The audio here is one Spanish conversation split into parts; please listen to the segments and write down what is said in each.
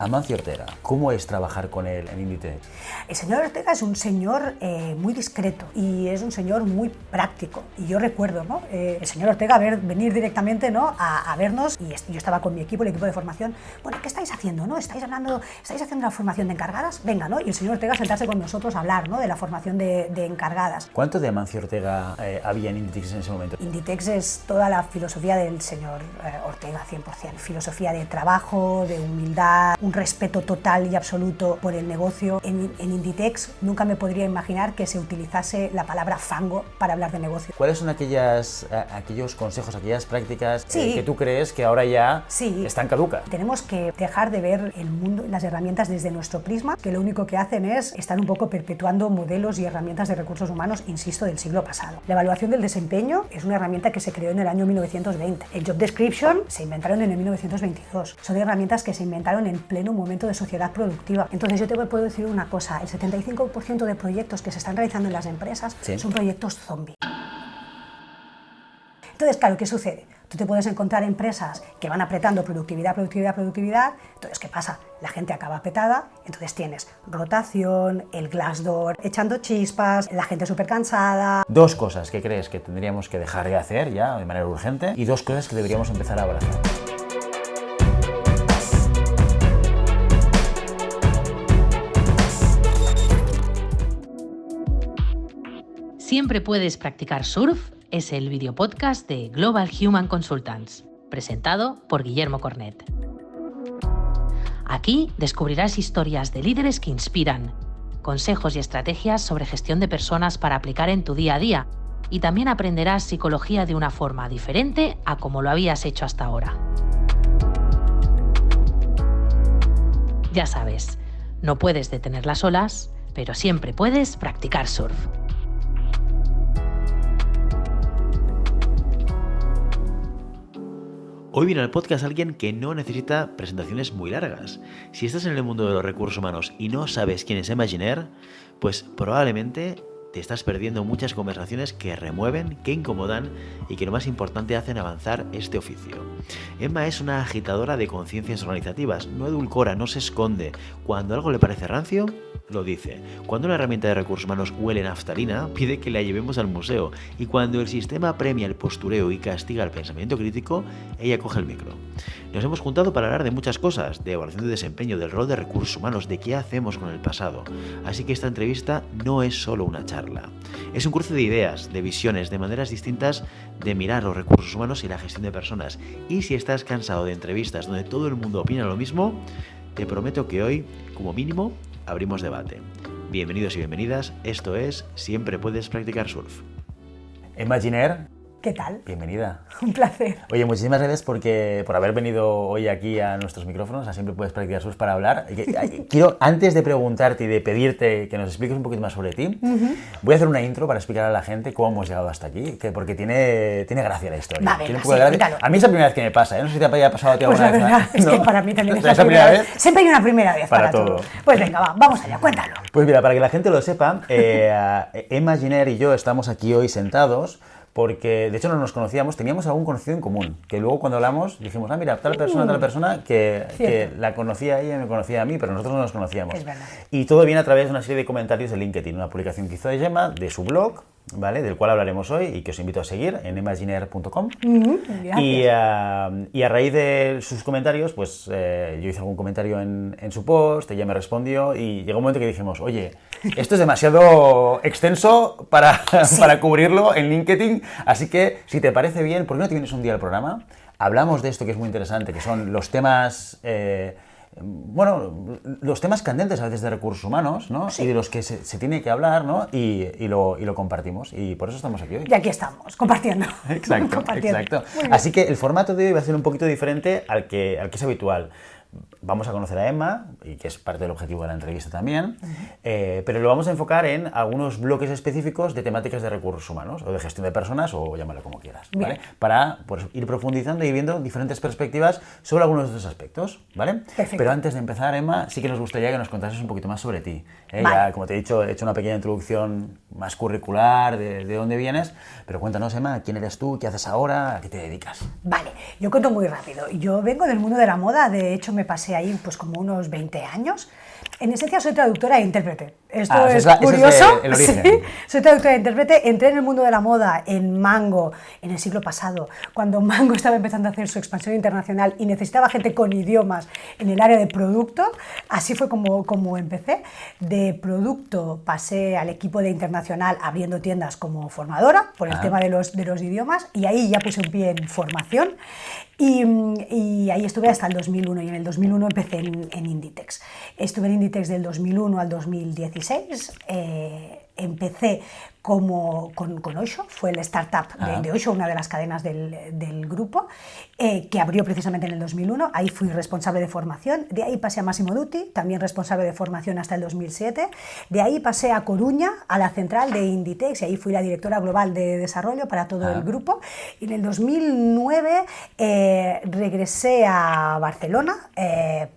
Amancio Ortega, ¿cómo es trabajar con él en Inditex? El señor Ortega es un señor muy discreto y es un señor muy práctico. Y yo recuerdo, ¿no? El señor Ortega venir directamente, ¿no? a vernos, y yo estaba con mi equipo, el equipo de formación. Bueno, ¿qué estáis haciendo, no? ¿Estáis haciendo la formación de encargadas? Venga, ¿no? Y el señor Ortega sentarse con nosotros a hablar, ¿no? de la formación de encargadas. ¿Cuánto de Amancio Ortega había en Inditex en ese momento? Inditex es toda la filosofía del señor Ortega, 100%. Filosofía de trabajo, de humildad, un respeto total y absoluto por el negocio. En Inditex nunca me podría imaginar que se utilizase la palabra fango para hablar de negocio. ¿Cuáles son aquellos consejos, aquellas prácticas que tú crees que ahora ya están caducas? Tenemos que dejar de ver el mundo y las herramientas desde nuestro prisma, que lo único que hacen es estar un poco perpetuando modelos y herramientas de recursos humanos, insisto, del siglo pasado. La evaluación del desempeño es una herramienta que se creó en el año 1920. El job description se inventaron en el 1922. Son herramientas que se inventaron en pleno momento de sociedad productiva. Entonces yo te puedo decir una cosa, el 75% de proyectos que se están realizando en las empresas son proyectos zombie. Entonces, claro, ¿qué sucede? Tú te puedes encontrar empresas que van apretando productividad. Entonces, ¿qué pasa? La gente acaba petada, entonces tienes rotación, el Glassdoor echando chispas, la gente súper cansada. Dos cosas que crees que tendríamos que dejar de hacer ya de manera urgente y dos cosas que deberíamos empezar a abrazar. Siempre puedes practicar surf es el videopodcast de Global Human Consultants, presentado por Guillermo Cornet. Aquí descubrirás historias de líderes que inspiran, consejos y estrategias sobre gestión de personas para aplicar en tu día a día, y también aprenderás psicología de una forma diferente a como lo habías hecho hasta ahora. Ya sabes, no puedes detener las olas, pero siempre puedes practicar surf. Hoy viene al podcast alguien que no necesita presentaciones muy largas. Si estás en el mundo de los recursos humanos y no sabes quién es Emma Giner, pues probablemente te estás perdiendo muchas conversaciones que remueven, que incomodan y que lo más importante hacen avanzar este oficio. Emma es una agitadora de conciencias organizativas, no edulcora, no se esconde. Cuando algo le parece rancio, lo dice. Cuando una herramienta de recursos humanos huele naftalina, pide que la llevemos al museo. Y cuando el sistema premia el postureo y castiga el pensamiento crítico, ella coge el micro. Nos hemos juntado para hablar de muchas cosas, de evaluación de desempeño, del rol de recursos humanos, de qué hacemos con el pasado. Así que esta entrevista no es solo una charla. Es un cruce de ideas, de visiones, de maneras distintas de mirar los recursos humanos y la gestión de personas. Y si estás cansado de entrevistas donde todo el mundo opina lo mismo, te prometo que hoy, como mínimo, abrimos debate. Bienvenidos y bienvenidas, esto es Siempre Puedes Practicar Surf. Emma Giner, ¿qué tal? Bienvenida. Un placer. Oye, muchísimas gracias por haber venido hoy aquí a nuestros micrófonos, a Siempre Puedes Practicar Surf para hablar. Quiero, antes de preguntarte y de pedirte que nos expliques un poquito más sobre ti, voy a hacer una intro para explicar a la gente cómo hemos llegado hasta aquí, porque tiene gracia la historia. Va, Tiene venga, un poco de gracia. cuéntalo. A mí es la primera vez que me pasa, ¿eh? No sé si te haya pasado a ti Pues alguna la vez. verdad es que para mí también es la primera vez. Siempre hay una primera vez para todo. Pues venga, vamos allá, cuéntalo. Pues mira, para que la gente lo sepa, Emma Giner y yo estamos aquí hoy sentados porque, de hecho, no nos conocíamos, teníamos algún conocido en común, que luego cuando hablamos dijimos, mira, tal persona que la conocía a ella y me conocía a mí, pero nosotros no nos conocíamos. Es verdad. Y todo viene a través de una serie de comentarios de LinkedIn, una publicación que hizo Emma de su blog, ¿vale? Del cual hablaremos hoy y que os invito a seguir en emmaginer.com. Y a raíz de sus comentarios, pues yo hice algún comentario en su post, ella me respondió y llegó un momento que dijimos, oye, esto es demasiado extenso para cubrirlo en LinkedIn, así que si te parece bien, ¿por qué no te vienes un día al programa? Hablamos de esto que es muy interesante, que son los temas... los temas candentes a veces de recursos humanos, ¿no? Sí. Y de los que se tiene que hablar, ¿no? Y lo compartimos. Y por eso estamos aquí hoy. Y aquí estamos, compartiendo. Exacto. Así que el formato de hoy va a ser un poquito diferente al que es habitual. Vamos a conocer a Emma, y que es parte del objetivo de la entrevista también, pero lo vamos a enfocar en algunos bloques específicos de temáticas de recursos humanos, o de gestión de personas, o llámalo como quieras, ¿vale? Para pues, ir profundizando y viendo diferentes perspectivas sobre algunos de estos aspectos, ¿vale? Perfecto. Pero antes de empezar, Emma, sí que nos gustaría que nos contases un poquito más sobre ti. Vale. Ya, como te he dicho, he hecho una pequeña introducción más curricular de dónde vienes, pero cuéntanos, Emma, quién eres tú, qué haces ahora, a qué te dedicas. Vale, yo cuento muy rápido. Yo vengo del mundo de la moda, de hecho me pasé pasé ahí pues como unos 20 años. En esencia soy traductora e intérprete. Esto es ese curioso. el origen. Sí, soy traductora e intérprete. Entré en el mundo de la moda en Mango en el siglo pasado, cuando Mango estaba empezando a hacer su expansión internacional y necesitaba gente con idiomas en el área de producto. Así fue como empecé. De producto pasé al equipo de internacional abriendo tiendas como formadora por el tema de los idiomas, y ahí ya puse un pie en formación. Y ahí estuve hasta el 2001, y en el 2001 empecé en Inditex. Estuve en Inditex del 2001 al 2016, empecé con Oysho, fue el startup de Oysho, una de las cadenas del grupo, que abrió precisamente en el 2001, ahí fui responsable de formación, de ahí pasé a Massimo Dutti, también responsable de formación hasta el 2007, de ahí pasé a Coruña, a la central de Inditex, y ahí fui la directora global de desarrollo para todo el grupo, y en el 2009 regresé a Barcelona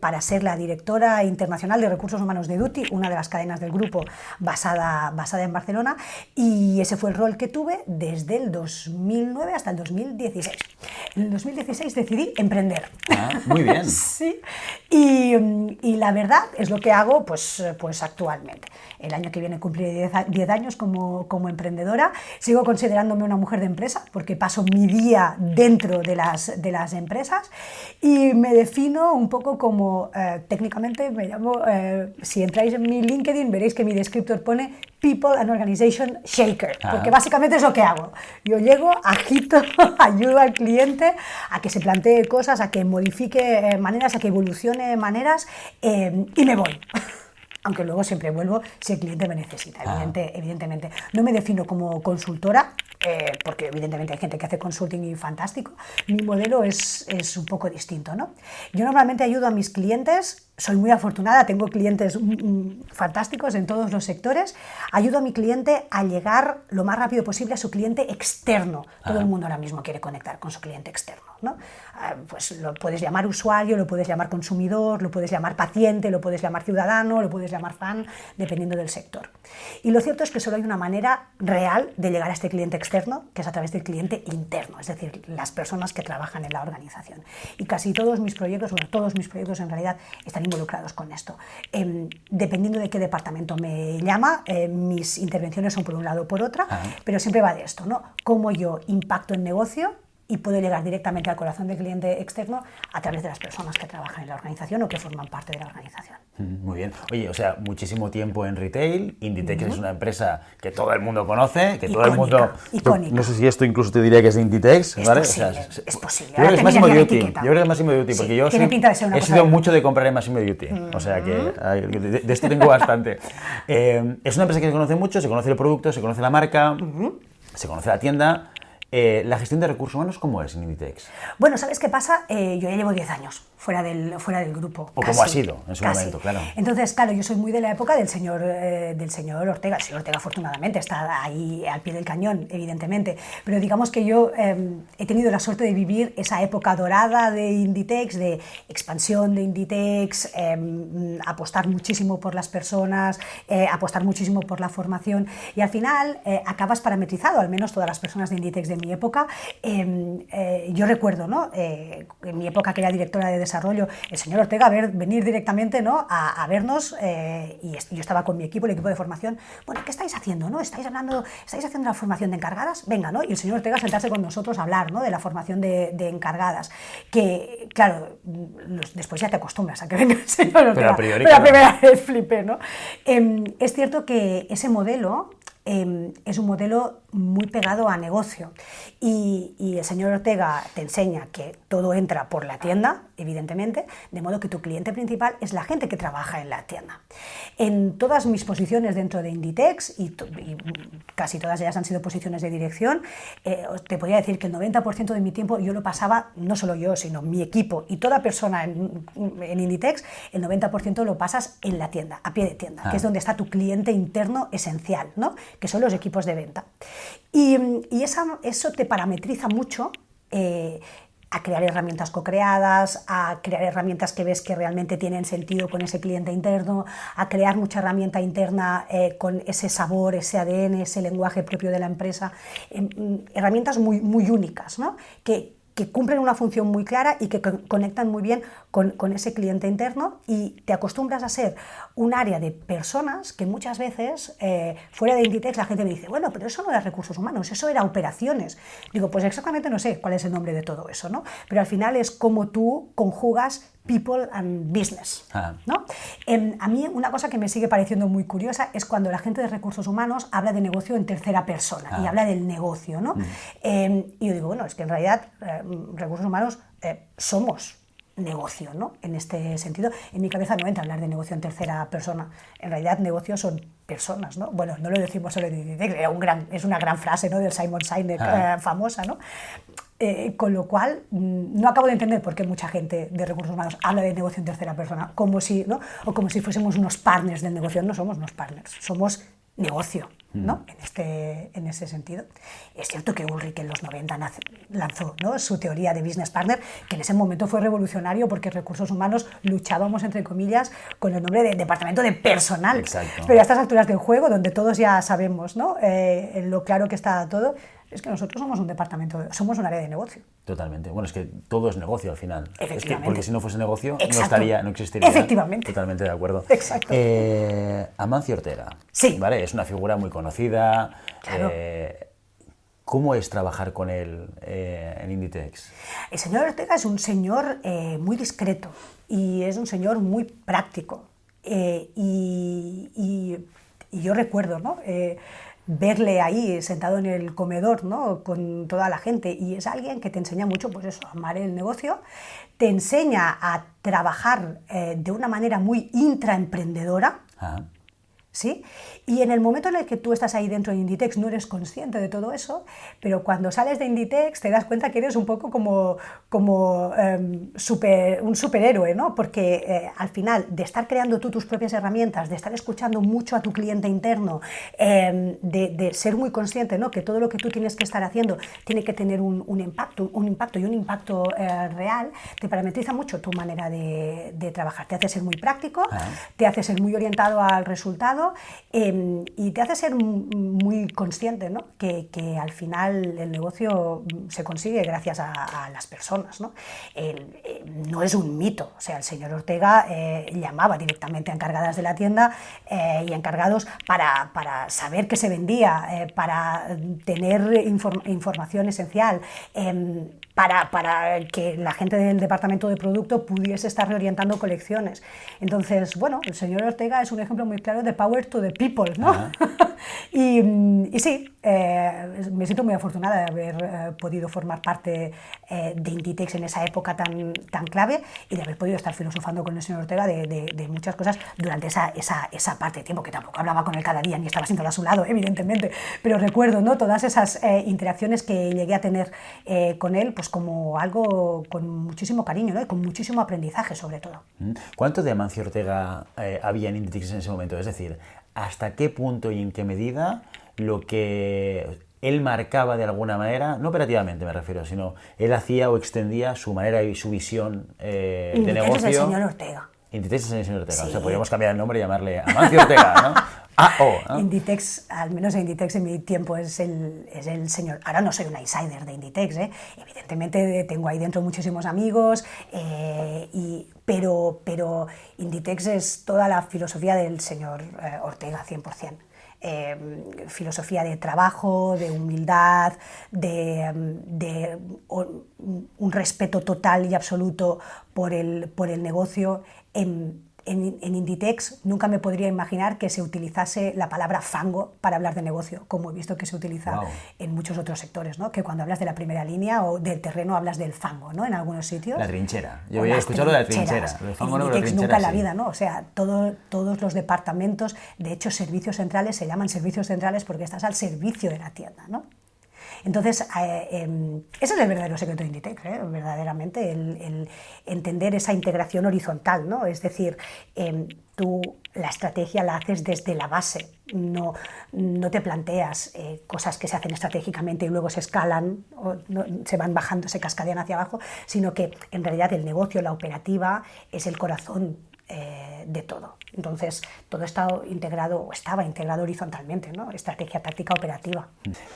para ser la directora internacional de recursos humanos de Dutti, una de las cadenas del grupo basada en Barcelona, y ese fue el rol que tuve desde el 2009 hasta el 2016. En el 2016 decidí emprender. Muy bien. Sí, y la verdad es lo que hago pues actualmente. El año que viene cumpliré 10 años como emprendedora. Sigo considerándome una mujer de empresa porque paso mi día dentro de las empresas, y me defino un poco como, técnicamente me llamo, si entráis en mi LinkedIn veréis que mi descriptor pone People and Organization Shaker, porque básicamente es lo que hago. Yo llego, agito, ayudo al cliente a que se plantee cosas, a que modifique maneras, a que evolucione maneras, y me voy. Aunque luego siempre vuelvo si el cliente me necesita, evidentemente. No me defino como consultora, porque evidentemente hay gente que hace consulting y fantástico. Mi modelo es un poco distinto, ¿no? Yo normalmente ayudo a mis clientes, soy muy afortunada, tengo clientes fantásticos en todos los sectores. Ayudo a mi cliente a llegar lo más rápido posible a su cliente externo. Todo el mundo ahora mismo quiere conectar con su cliente externo, ¿no? Pues lo puedes llamar usuario, lo puedes llamar consumidor, lo puedes llamar paciente, lo puedes llamar ciudadano, lo puedes llamar fan, dependiendo del sector. Y lo cierto es que solo hay una manera real de llegar a este cliente externo, que es a través del cliente interno, es decir, las personas que trabajan en la organización. Y casi todos mis proyectos, bueno, todos mis proyectos en realidad están involucrados con esto. Dependiendo de qué departamento me llama, mis intervenciones son por un lado o por otra, pero siempre va de esto, ¿no? Cómo yo impacto en negocio y puedo llegar directamente al corazón del cliente externo a través de las personas que trabajan en la organización o que forman parte de la organización. Muy bien. Oye, o sea, muchísimo tiempo en retail. Inditex es una empresa que todo el mundo conoce, que todo el mundo... Icónica. No sé si esto incluso te diría que es de Inditex, ¿vale? Posible, es posible. Yo creo que es Massimo Dutti. Yo creo que es Massimo Dutti, porque yo he sido mucho de comprar en Massimo Dutti. O sea que de esto tengo bastante. Es una empresa que se conoce mucho, se conoce el producto, se conoce la marca, se conoce la tienda. ¿La gestión de recursos humanos cómo es en Inditex? Bueno, ¿sabes qué pasa? Yo ya llevo 10 años fuera del grupo. O cómo ha sido en su momento, claro. Entonces, claro, yo soy muy de la época del señor Ortega. El señor Ortega, afortunadamente, está ahí al pie del cañón, evidentemente. Pero digamos que yo he tenido la suerte de vivir esa época dorada de Inditex, de expansión de Inditex, apostar muchísimo por las personas, apostar muchísimo por la formación. Y al final acabas parametrizado, al menos todas las personas de Inditex de mi época. Yo recuerdo, ¿no? En mi época, que era directora de desarrollo, el señor Ortega venir directamente, ¿no? a vernos, y yo estaba con mi equipo, el equipo de formación. Bueno, ¿qué estáis haciendo, no? ¿Estáis haciendo la formación de encargadas? Venga, ¿no? Y el señor Ortega sentarse con nosotros a hablar, ¿no? de la formación de encargadas, que claro, después ya te acostumbras a que venga el señor Ortega, pero la primera vez flipé, ¿no? Es cierto que ese modelo es un modelo muy pegado a negocio, y el señor Ortega te enseña que todo entra por la tienda, evidentemente, de modo que tu cliente principal es la gente que trabaja en la tienda. En todas mis posiciones dentro de Inditex, y casi todas ellas han sido posiciones de dirección, te podría decir que el 90% de mi tiempo yo lo pasaba, no solo yo, sino mi equipo y toda persona en Inditex, el 90% lo pasas en la tienda, a pie de tienda, que es donde está tu cliente interno esencial, ¿no? Que son los equipos de venta. Y eso te parametriza mucho a crear herramientas co-creadas, a crear herramientas que ves que realmente tienen sentido con ese cliente interno, a crear mucha herramienta interna con ese sabor, ese ADN, ese lenguaje propio de la empresa, herramientas muy, muy únicas, ¿no? Que que cumplen una función muy clara y que conectan muy bien con ese cliente interno, y te acostumbras a ser un área de personas que muchas veces fuera de Inditex la gente me dice, bueno, pero eso no era recursos humanos, eso era operaciones. Digo, pues exactamente no sé cuál es el nombre de todo eso, ¿no? Pero al final es como tú conjugas people and business, ¿no? A mí una cosa que me sigue pareciendo muy curiosa es cuando la gente de recursos humanos habla de negocio en tercera persona y habla del negocio, ¿no? Y yo digo, bueno, es que en realidad recursos humanos somos negocio, ¿no? En este sentido, en mi cabeza no entra hablar de negocio en tercera persona. En realidad, negocios son personas, ¿no? Bueno, no lo decimos solo de Inditex, es una gran frase, ¿no?, del Simon Sinek, famosa, ¿no? Con lo cual, no acabo de entender por qué mucha gente de recursos humanos habla de negocio en tercera persona, como si, ¿no?, o como si fuésemos unos partners del negocio. No somos unos partners, somos negocio, ¿no? En ese sentido. Es cierto que Ulrich en los 90 lanzó, ¿no?, su teoría de business partner, que en ese momento fue revolucionario porque recursos humanos luchábamos, entre comillas, con el nombre de departamento de personal. Exacto. Pero a estas alturas del juego, donde todos ya sabemos, ¿no?, lo claro que está todo, es que nosotros somos un departamento, somos un área de negocio. Totalmente. Bueno, es que todo es negocio al final. Efectivamente. Es que, porque si no fuese negocio, Exacto. no existiría. Efectivamente. Totalmente de acuerdo. Exacto. Amancio Ortega. Sí. ¿Vale? Es una figura muy conocida. Claro. ¿Cómo es trabajar con él en Inditex? El señor Ortega es un señor muy discreto y es un señor muy práctico. Y yo recuerdo, ¿no?, verle ahí sentado en el comedor, ¿no?, con toda la gente, y es alguien que te enseña mucho, pues eso, a amar el negocio, te enseña a trabajar de una manera muy intraemprendedora, ¿sí? Y en el momento en el que tú estás ahí dentro de Inditex no eres consciente de todo eso, pero cuando sales de Inditex te das cuenta que eres un poco como un superhéroe, ¿no? Porque al final, de estar creando tú tus propias herramientas, de estar escuchando mucho a tu cliente interno, de ser muy consciente, ¿no?, que todo lo que tú tienes que estar haciendo tiene que tener un impacto real, te parametriza mucho tu manera de trabajar. Te hace ser muy práctico, te hace ser muy orientado al resultado, y te hace ser muy consciente, ¿no?, que al final el negocio se consigue gracias a las personas, ¿no? No es un mito, o sea, el señor Ortega llamaba directamente a encargadas de la tienda y a encargados para saber qué se vendía, para tener información esencial, para que la gente del departamento de producto pudiese estar reorientando colecciones. Entonces, bueno, el señor Ortega es un ejemplo muy claro de power to the people, ¿no? Y sí, me siento muy afortunada de haber podido formar parte de Inditex en esa época tan clave, y de haber podido estar filosofando con el señor Ortega de muchas cosas durante esa parte de tiempo, que tampoco hablaba con él cada día ni estaba siempre a su lado, evidentemente, pero recuerdo, ¿no?, todas esas interacciones que llegué a tener con él, pues como algo con muchísimo cariño, ¿no?, y con muchísimo aprendizaje sobre todo. ¿Cuánto de Amancio Ortega había en Inditex en ese momento? Es decir, ¿hasta qué punto y en qué medida lo que él marcaba de alguna manera, no operativamente me refiero, sino él hacía o extendía su manera y su visión de negocio? Es el señor Ortega. Inditex es el señor Ortega, Sí. o sea, podríamos cambiar el nombre y llamarle Amancio Ortega, ¿no? ¿no? Inditex, al menos Inditex en mi tiempo es el señor. Ahora no soy una insider de Inditex, evidentemente tengo ahí dentro muchísimos amigos, pero Inditex es toda la filosofía del señor Ortega, 100%. Filosofía de trabajo, de humildad, de un respeto total y absoluto por el negocio. En Inditex nunca me podría imaginar que se utilizase la palabra fango para hablar de negocio, como he visto que se utiliza en muchos otros sectores, ¿no? Que cuando hablas de la primera línea o del terreno hablas del fango, ¿no?, en algunos sitios. La trinchera. Yo había escuchado de la trinchera. El fango no, pero la trinchera nunca en la sí. vida, ¿no? O sea, todos los departamentos, de hecho, servicios centrales se llaman servicios centrales porque estás al servicio de la tienda, ¿no? Entonces, ese es el verdadero secreto de Inditex, verdaderamente, el entender esa integración horizontal, ¿no? Es decir, tú la estrategia la haces desde la base, no te planteas cosas que se hacen estratégicamente y luego se escalan, o no, se van bajando, se cascadean hacia abajo, sino que en realidad el negocio, la operativa, es el corazón de todo. Entonces, todo estaba integrado horizontalmente, ¿no? Estrategia, táctica, operativa.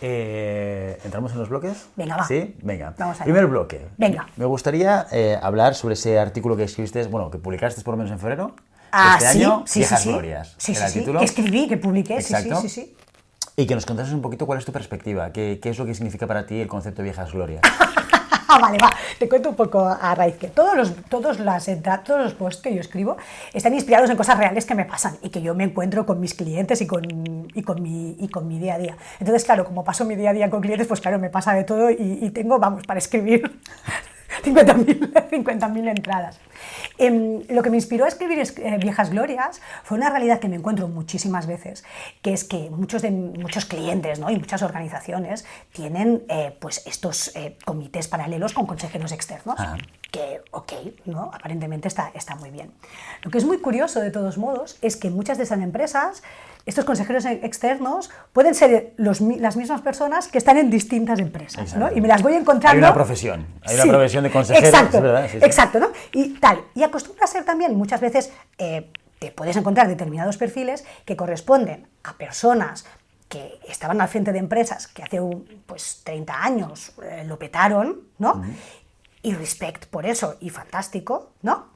¿Entramos en los bloques? Venga, va. ¿Sí? Venga. Vamos allá. Primer bloque. Venga. Me gustaría hablar sobre ese artículo que escribiste, bueno, que publicaste por lo menos en febrero. Este Sí, año, sí, Viejas sí. Glorias. Sí, Era sí, el sí. título. Que escribí, que publiqué, Exacto. sí. Y que nos contases un poquito cuál es tu perspectiva, qué es lo que significa para ti el concepto de Viejas Glorias. Vale, va, te cuento un poco a raíz que todos los posts que yo escribo están inspirados en cosas reales que me pasan y que yo me encuentro con mis clientes y con mi día a día. Entonces, claro, como paso mi día a día con clientes, pues claro, me pasa de todo y tengo, vamos, para escribir 50.000 entradas. Lo que me inspiró a escribir Viejas Glorias fue una realidad que me encuentro muchísimas veces, que es que muchos clientes, ¿no? Y muchas organizaciones tienen pues estos comités paralelos con consejeros externos, que, ok, ¿no? Aparentemente está muy bien. Lo que es muy curioso, de todos modos, es que muchas de esas empresas, estos consejeros externos pueden ser las mismas personas que están en distintas empresas, ¿no? Y me las voy encontrando... Hay una profesión de consejeros. Exacto, ¿verdad? Sí. Exacto, ¿no? Y tal. Y acostumbra a ser también, muchas veces te puedes encontrar determinados perfiles que corresponden a personas que estaban al frente de empresas que hace pues 30 años lo petaron, ¿no? Y respect por eso, y fantástico, ¿no?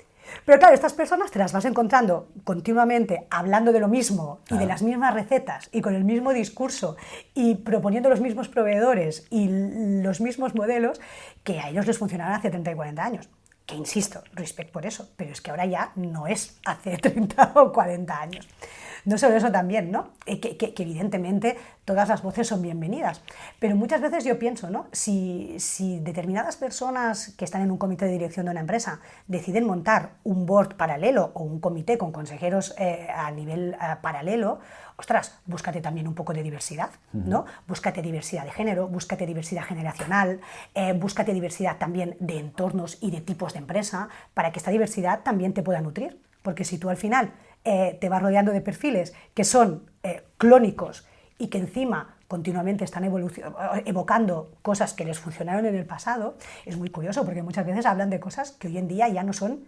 Pero claro, estas personas te las vas encontrando continuamente hablando de lo mismo y de las mismas recetas y con el mismo discurso y proponiendo los mismos proveedores y los mismos modelos que a ellos les funcionaron hace 30 y 40 años. Que insisto, respect por eso, pero es que ahora ya no es hace 30 o 40 años. No solo eso también, ¿no? Que evidentemente todas las voces son bienvenidas, pero muchas veces yo pienso, ¿no? Si determinadas personas que están en un comité de dirección de una empresa deciden montar un board paralelo o un comité con consejeros a nivel paralelo, ostras, búscate también un poco de diversidad, ¿no? Búscate diversidad de género, búscate diversidad generacional, búscate diversidad también de entornos y de tipos de empresa, para que esta diversidad también te pueda nutrir, porque si tú al final te vas rodeando de perfiles que son clónicos y que encima continuamente están evocando cosas que les funcionaron en el pasado, es muy curioso porque muchas veces hablan de cosas que hoy en día ya no son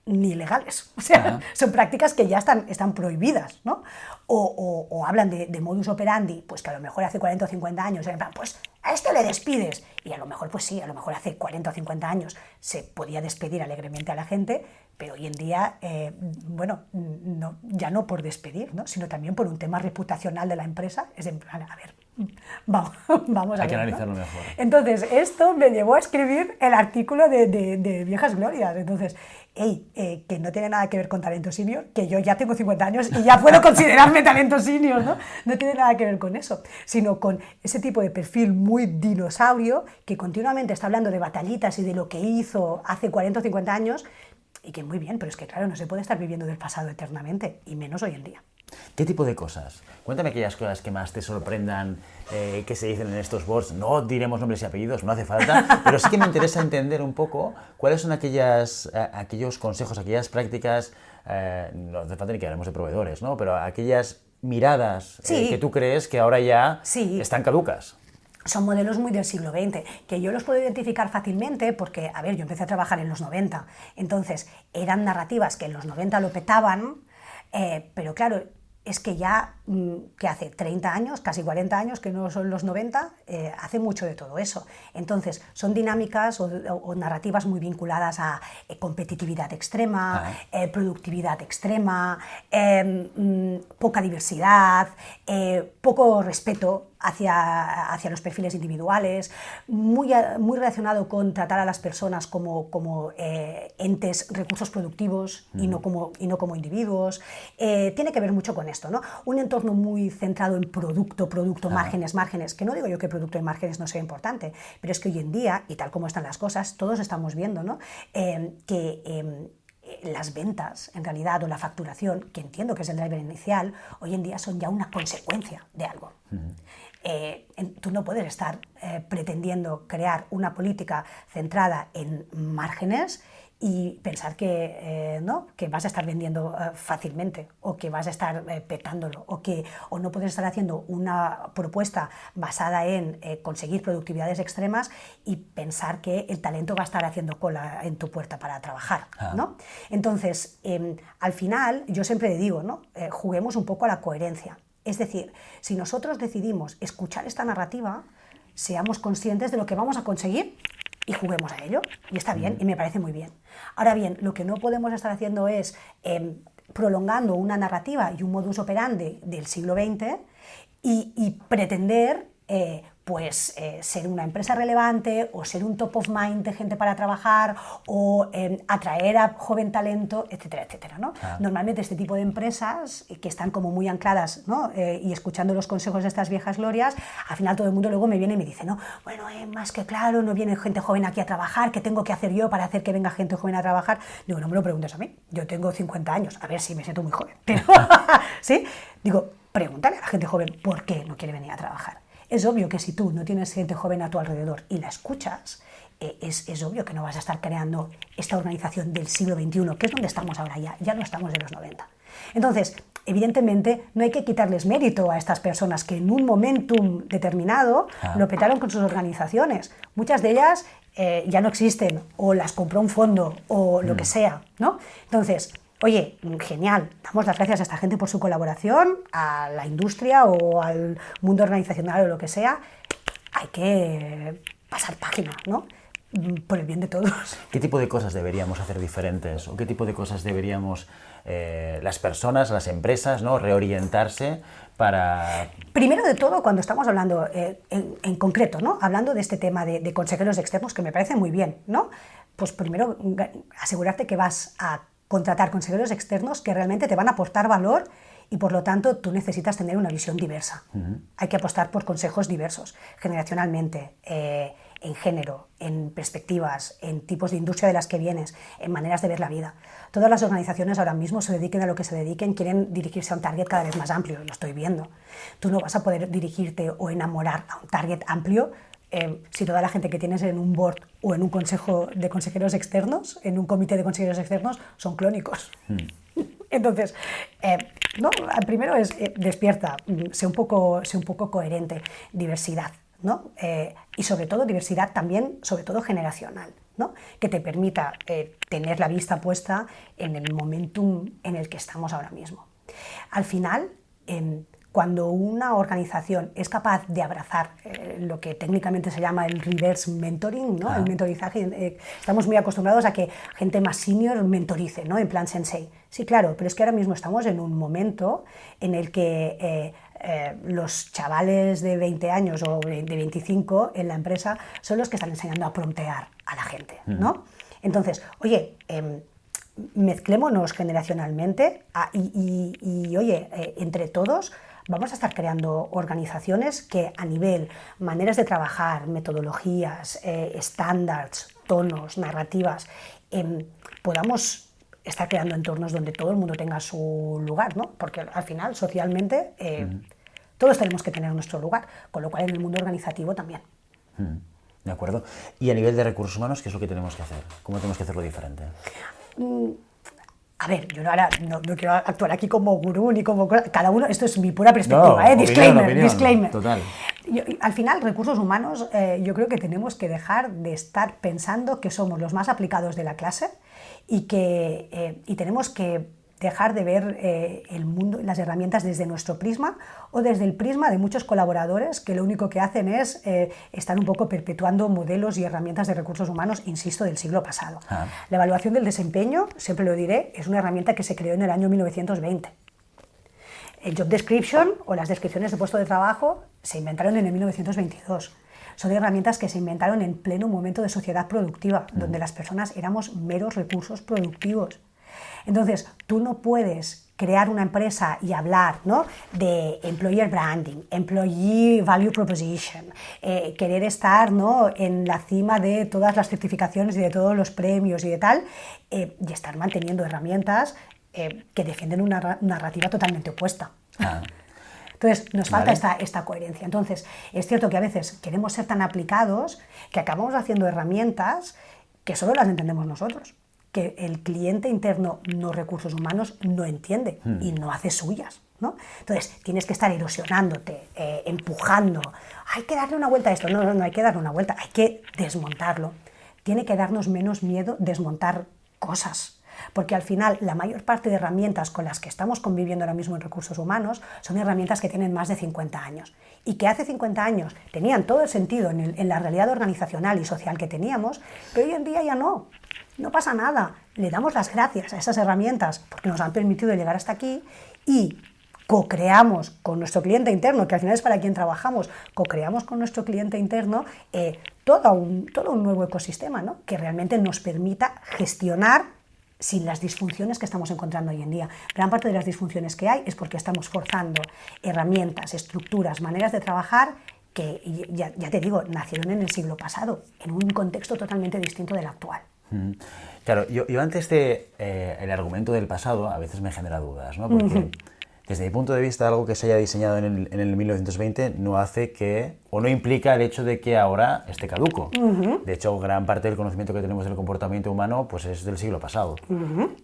ni legales, o sea, son prácticas que ya están prohibidas, ¿no? O hablan de modus operandi, pues que a lo mejor hace 40 o 50 años, en plan, pues a este le despides, y a lo mejor, pues sí, a lo mejor hace 40 o 50 años se podía despedir alegremente a la gente, pero hoy en día, bueno, no, ya no por despedir, ¿no? Sino también por un tema reputacional de la empresa, es en plan, a ver, vamos a ver, hay que analizarlo, ¿no? Mejor. Entonces, esto me llevó a escribir el artículo de Viejas Glorias. Entonces, que no tiene nada que ver con talento senior, que yo ya tengo 50 años y ya puedo considerarme talento senior, ¿no? No tiene nada que ver con eso, sino con ese tipo de perfil muy dinosaurio que continuamente está hablando de batallitas y de lo que hizo hace 40 o 50 años, y que muy bien, pero es que claro, no se puede estar viviendo del pasado eternamente, y menos hoy en día. ¿Qué tipo de cosas? Cuéntame aquellas cosas que más te sorprendan, que se dicen en estos boards. No diremos nombres y apellidos, no hace falta, pero sí que me interesa entender un poco cuáles son aquellos consejos, aquellas prácticas, no hace falta ni que hablemos de proveedores, ¿no? Pero aquellas miradas que tú crees que ahora ya están caducas. Son modelos muy del siglo XX, que yo los puedo identificar fácilmente porque, a ver, yo empecé a trabajar en los 90, entonces eran narrativas que en los 90 lo petaban, pero claro, es que ya, que hace 30 años, casi 40 años, que no son los 90, hace mucho de todo eso. Entonces, son dinámicas o narrativas muy vinculadas a competitividad extrema, productividad extrema, poca diversidad, poco respeto hacia los perfiles individuales, muy relacionado con tratar a las personas como entes, recursos productivos y no como individuos. Tiene que ver mucho con esto, ¿no? Un entorno muy centrado en producto, márgenes, que no digo yo que producto y márgenes no sea importante, pero es que hoy en día, y tal como están las cosas, todos estamos viendo, ¿no? Las ventas, en realidad, o la facturación, que entiendo que es el driver inicial, hoy en día son ya una consecuencia de algo. Tú no puedes estar pretendiendo crear una política centrada en márgenes y pensar que, ¿no?, que vas a estar vendiendo fácilmente, o que vas a estar petándolo, o no puedes estar haciendo una propuesta basada en conseguir productividades extremas y pensar que el talento va a estar haciendo cola en tu puerta para trabajar, ¿no? Entonces, al final, yo siempre digo, ¿no?, juguemos un poco a la coherencia. Es decir, si nosotros decidimos escuchar esta narrativa, seamos conscientes de lo que vamos a conseguir y juguemos a ello, y está bien, y me parece muy bien. Ahora bien, lo que no podemos estar haciendo es prolongando una narrativa y un modus operandi del siglo XX y pretender ser una empresa relevante, o ser un top of mind de gente para trabajar, o atraer a joven talento, etcétera, etcétera, ¿no? Normalmente este tipo de empresas que están como muy ancladas, ¿no?, y escuchando los consejos de estas viejas glorias, al final todo el mundo luego me viene y me dice, no, bueno, más que claro, no viene gente joven aquí a trabajar, ¿qué tengo que hacer yo para hacer que venga gente joven a trabajar? Digo, no me lo preguntes a mí, yo tengo 50 años, a ver si me siento muy joven, pero ¿sí? Digo, pregúntale a la gente joven por qué no quiere venir a trabajar. Es obvio que si tú no tienes gente joven a tu alrededor y la escuchas, es obvio que no vas a estar creando esta organización del siglo XXI, que es donde estamos ahora ya no estamos de los 90. Entonces, evidentemente, no hay que quitarles mérito a estas personas que en un momentum determinado lo petaron con sus organizaciones. Muchas de ellas ya no existen, o las compró un fondo, o lo que sea, ¿no? Entonces, oye, genial, damos las gracias a esta gente por su colaboración, a la industria o al mundo organizacional o lo que sea. Hay que pasar página, ¿no?, por el bien de todos. ¿Qué tipo de cosas deberíamos hacer diferentes? ¿O qué tipo de cosas deberíamos las personas, las empresas, ¿no?, reorientarse para...? Primero de todo, cuando estamos hablando en concreto, ¿no?, hablando de este tema de consejeros externos, que me parece muy bien, ¿no?, pues primero asegurarte que vas a contratar consejeros externos que realmente te van a aportar valor, y por lo tanto tú necesitas tener una visión diversa. Hay que apostar por consejos diversos, generacionalmente, en género, en perspectivas, en tipos de industria de las que vienes, en maneras de ver la vida. Todas las organizaciones ahora mismo, se dediquen a lo que se dediquen, quieren dirigirse a un target cada vez más amplio, lo estoy viendo. Tú no vas a poder dirigirte o enamorar a un target amplio si toda la gente que tienes en un board o en un consejo de consejeros externos, en un comité de consejeros externos, son clónicos. Entonces, no, primero es despierta, sé un poco coherente, diversidad, ¿no? Y sobre todo diversidad también, sobre todo generacional, ¿no?, que te permita tener la vista puesta en el momentum en el que estamos ahora mismo. Al final, cuando una organización es capaz de abrazar lo que técnicamente se llama el reverse mentoring, ¿no?, el mentorizaje, estamos muy acostumbrados a que gente más senior mentorice, ¿no?, en plan sensei. Sí, claro, pero es que ahora mismo estamos en un momento en el que los chavales de 20 años o de 25 en la empresa son los que están enseñando a promptear a la gente, ¿no? Entonces, oye, mezclémonos generacionalmente y oye, entre todos vamos a estar creando organizaciones que a nivel maneras de trabajar, metodologías, estándares, tonos, narrativas, podamos estar creando entornos donde todo el mundo tenga su lugar, ¿no? Porque al final, socialmente, todos tenemos que tener nuestro lugar, con lo cual en el mundo organizativo también. De acuerdo. Y a nivel de recursos humanos, ¿qué es lo que tenemos que hacer? ¿Cómo tenemos que hacerlo diferente? A ver, yo ahora no quiero actuar aquí como gurú ni como... Cada uno, esto es mi pura perspectiva, no, disclaimer. Total. Al final, recursos humanos, yo creo que tenemos que dejar de estar pensando que somos los más aplicados de la clase y tenemos que dejar de ver el mundo y las herramientas desde nuestro prisma o desde el prisma de muchos colaboradores que lo único que hacen es estar un poco perpetuando modelos y herramientas de recursos humanos, insisto, del siglo pasado. La evaluación del desempeño, siempre lo diré, es una herramienta que se creó en el año 1920. El job description o las descripciones de puesto de trabajo se inventaron en el 1922. Son herramientas que se inventaron en pleno momento de sociedad productiva, donde las personas éramos meros recursos productivos. Entonces, tú no puedes crear una empresa y hablar, ¿no?, de employer branding, employee value proposition, querer estar, ¿no?, en la cima de todas las certificaciones y de todos los premios y de tal, y estar manteniendo herramientas que defienden una narrativa totalmente opuesta. Entonces, nos falta esta coherencia. Entonces, es cierto que a veces queremos ser tan aplicados que acabamos haciendo herramientas que solo las entendemos nosotros. que el cliente interno, no recursos humanos, no entiende y no hace suyas, ¿no? Entonces, tienes que estar erosionándote, empujando. Hay que darle una vuelta a esto. No, no hay que darle una vuelta, hay que desmontarlo. Tiene que darnos menos miedo desmontar cosas. Porque al final la mayor parte de herramientas con las que estamos conviviendo ahora mismo en recursos humanos son herramientas que tienen más de 50 años y que hace 50 años tenían todo el sentido en la realidad organizacional y social que teníamos, pero hoy en día ya no pasa nada. Le damos las gracias a esas herramientas porque nos han permitido llegar hasta aquí y co-creamos con nuestro cliente interno, que al final es para quien trabajamos, co-creamos con nuestro cliente interno todo un nuevo ecosistema, ¿no? Que realmente nos permita gestionar sin las disfunciones que estamos encontrando hoy en día. Gran parte de las disfunciones que hay es porque estamos forzando herramientas, estructuras, maneras de trabajar que, ya te digo, nacieron en el siglo pasado, en un contexto totalmente distinto del actual. Claro, yo antes el argumento del pasado a veces me genera dudas, ¿no? Porque desde mi punto de vista, algo que se haya diseñado en el 1920 no hace que, o no implica el hecho de que ahora esté caduco. De hecho, gran parte del conocimiento que tenemos del comportamiento humano pues es del siglo pasado.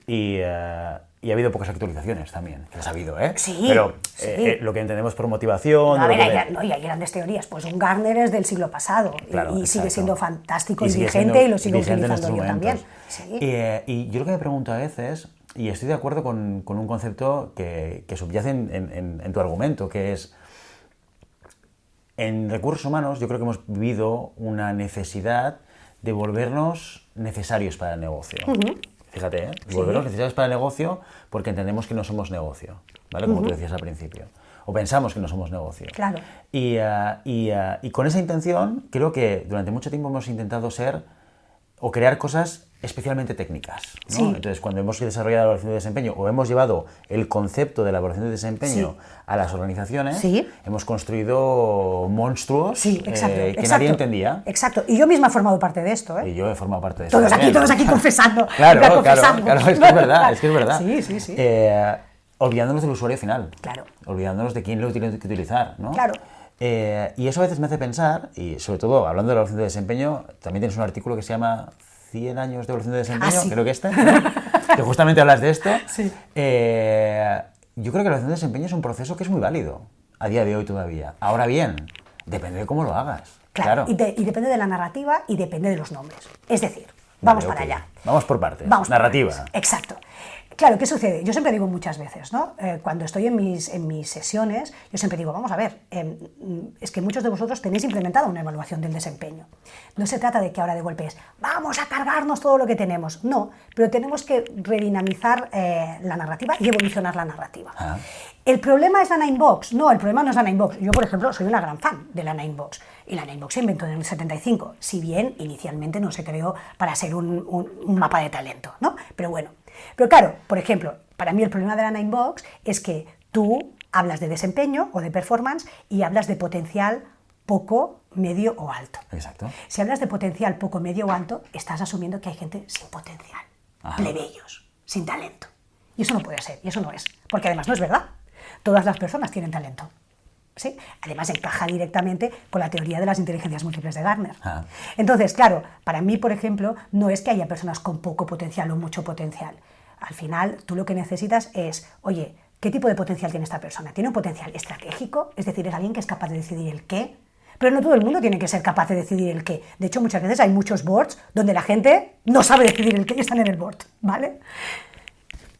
Y ha habido pocas actualizaciones también, que las ha habido, ¿eh? Sí, pero sí. Lo que entendemos por motivación... A ver, y hay grandes teorías. Pues un Gartner es del siglo pasado, claro, y sigue siendo fantástico y sigue vigente, y lo sigo vigente en utilizando estos yo momentos. también. Sí. Y yo lo que me pregunto a veces, y estoy de acuerdo con un concepto que subyace en tu argumento, que es, en recursos humanos yo creo que hemos vivido una necesidad de volvernos necesarios para el negocio. Fíjate, volvernos necesarios para el negocio porque entendemos que no somos negocio, ¿vale? Como tú decías al principio. O pensamos que no somos negocio. Claro. Y con esa intención creo que durante mucho tiempo hemos intentado ser o crear cosas especialmente técnicas, ¿no? Sí. Entonces, cuando hemos desarrollado la evaluación de desempeño o hemos llevado el concepto de la evaluación de desempeño a las organizaciones, hemos construido monstruos que nadie entendía. Exacto. Y yo misma he formado parte de esto, ¿eh? Y yo he formado parte de eso. Todos aquí confesando. Claro, es que es verdad. Sí. Olvidándonos del usuario final. Claro. Olvidándonos de quién lo tiene que utilizar, ¿no? Claro. Y eso a veces me hace pensar, y sobre todo hablando de la evaluación de desempeño, también tienes un artículo que se llama 100 años de evaluación de desempeño, creo que ¿no? Que justamente hablas de esto. Sí. Yo creo que la evaluación de desempeño es un proceso que es muy válido a día de hoy todavía. Ahora bien, depende de cómo lo hagas. Claro. Y depende de la narrativa y depende de los nombres. Es decir, vamos para allá. Vamos por partes. Narrativa. Exacto. Claro, ¿qué sucede? Yo siempre digo muchas veces, ¿no? Cuando estoy en mis sesiones, yo siempre digo, vamos a ver, es que muchos de vosotros tenéis implementada una evaluación del desempeño. No se trata de que ahora de golpe es, vamos a cargarnos todo lo que tenemos. No, pero tenemos que redinamizar la narrativa y evolucionar la narrativa. ¿El problema es la Ninebox? No, el problema no es la Ninebox. Yo, por ejemplo, soy una gran fan de la Ninebox. Y la Ninebox se inventó en el 75, si bien inicialmente no se creó para ser un mapa de talento, ¿no? Pero bueno. Pero claro, por ejemplo, para mí el problema de la Ninebox es que tú hablas de desempeño o de performance y hablas de potencial poco, medio o alto. Exacto. Si hablas de potencial poco, medio o alto, estás asumiendo que hay gente sin potencial, plebeyos, sin talento. Y eso no puede ser, y eso no es, porque además no es verdad. Todas las personas tienen talento. ¿Sí? Además encaja directamente con la teoría de las inteligencias múltiples de Gartner. Entonces, claro, para mí, por ejemplo, no es que haya personas con poco potencial o mucho potencial. Al final, tú lo que necesitas es, oye, ¿qué tipo de potencial tiene esta persona? ¿Tiene un potencial estratégico? Es decir, ¿es alguien que es capaz de decidir el qué? Pero no todo el mundo tiene que ser capaz de decidir el qué. De hecho, muchas veces hay muchos boards donde la gente no sabe decidir el qué y están en el board, ¿vale?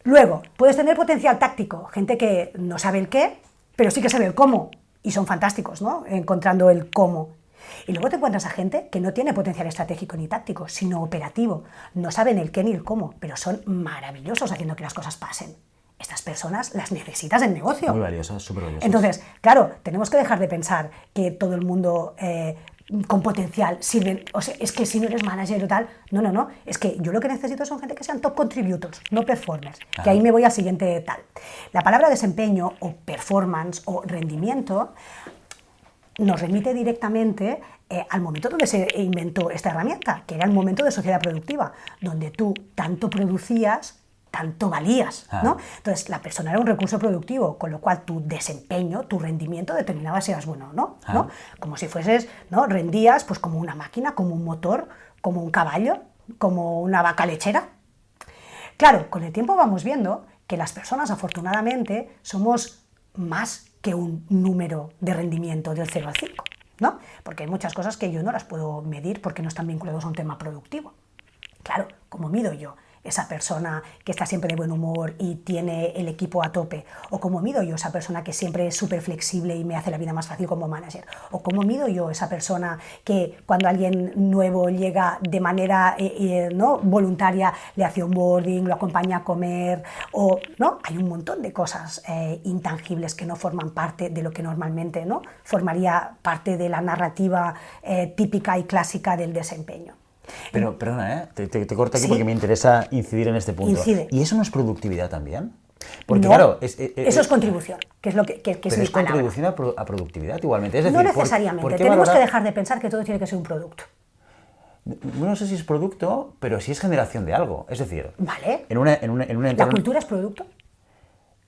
Luego, puedes tener potencial táctico, gente que no sabe el qué, pero sí que sabe el cómo. Y son fantásticos, ¿no? Encontrando el cómo. Y luego te encuentras a gente que no tiene potencial estratégico ni táctico, sino operativo. No saben el qué ni el cómo, pero son maravillosos haciendo que las cosas pasen. Estas personas las necesitas en negocio. Muy valiosas, súper valiosas. Entonces, claro, tenemos que dejar de pensar que todo el mundo con potencial sirve. O sea, es que si no eres manager o tal. No. Es que yo lo que necesito son gente que sean top contributors, no performers. Que ahí me voy al siguiente tal. La palabra desempeño o performance o rendimiento nos remite directamente al momento donde se inventó esta herramienta, que era el momento de sociedad productiva, donde tú tanto producías, tanto valías, ¿no? Entonces, la persona era un recurso productivo, con lo cual tu desempeño, tu rendimiento determinaba si eras bueno o no, ¿no? Como si fueses, ¿no? Rendías pues como una máquina, como un motor, como un caballo, como una vaca lechera. Claro, con el tiempo vamos viendo que las personas, afortunadamente, somos más que un número de rendimiento del 0 al 5, ¿no? Porque hay muchas cosas que yo no las puedo medir porque no están vinculados a un tema productivo. Claro, ¿cómo mido yo esa persona que está siempre de buen humor y tiene el equipo a tope? ¿O cómo mido yo esa persona que siempre es súper flexible y me hace la vida más fácil como manager? ¿O cómo mido yo esa persona que cuando alguien nuevo llega de manera ¿no? voluntaria le hace onboarding, lo acompaña a comer? O, ¿no? Hay un montón de cosas intangibles que no forman parte de lo que normalmente, ¿no? formaría parte de la narrativa típica y clásica del desempeño. Pero, perdona, te corto aquí Sí. porque me interesa incidir en este punto. Incide. ¿Y eso no es productividad también? Porque No, claro, eso es contribución, que es lo que pero es mi es palabra. contribución a productividad igualmente. Es decir, No ¿por necesariamente, qué tenemos que valorar- dejar de pensar que todo tiene que ser un producto. No sé si es producto, pero sí es generación de algo. Es decir, Vale. en un ¿La entorno... cultura es producto?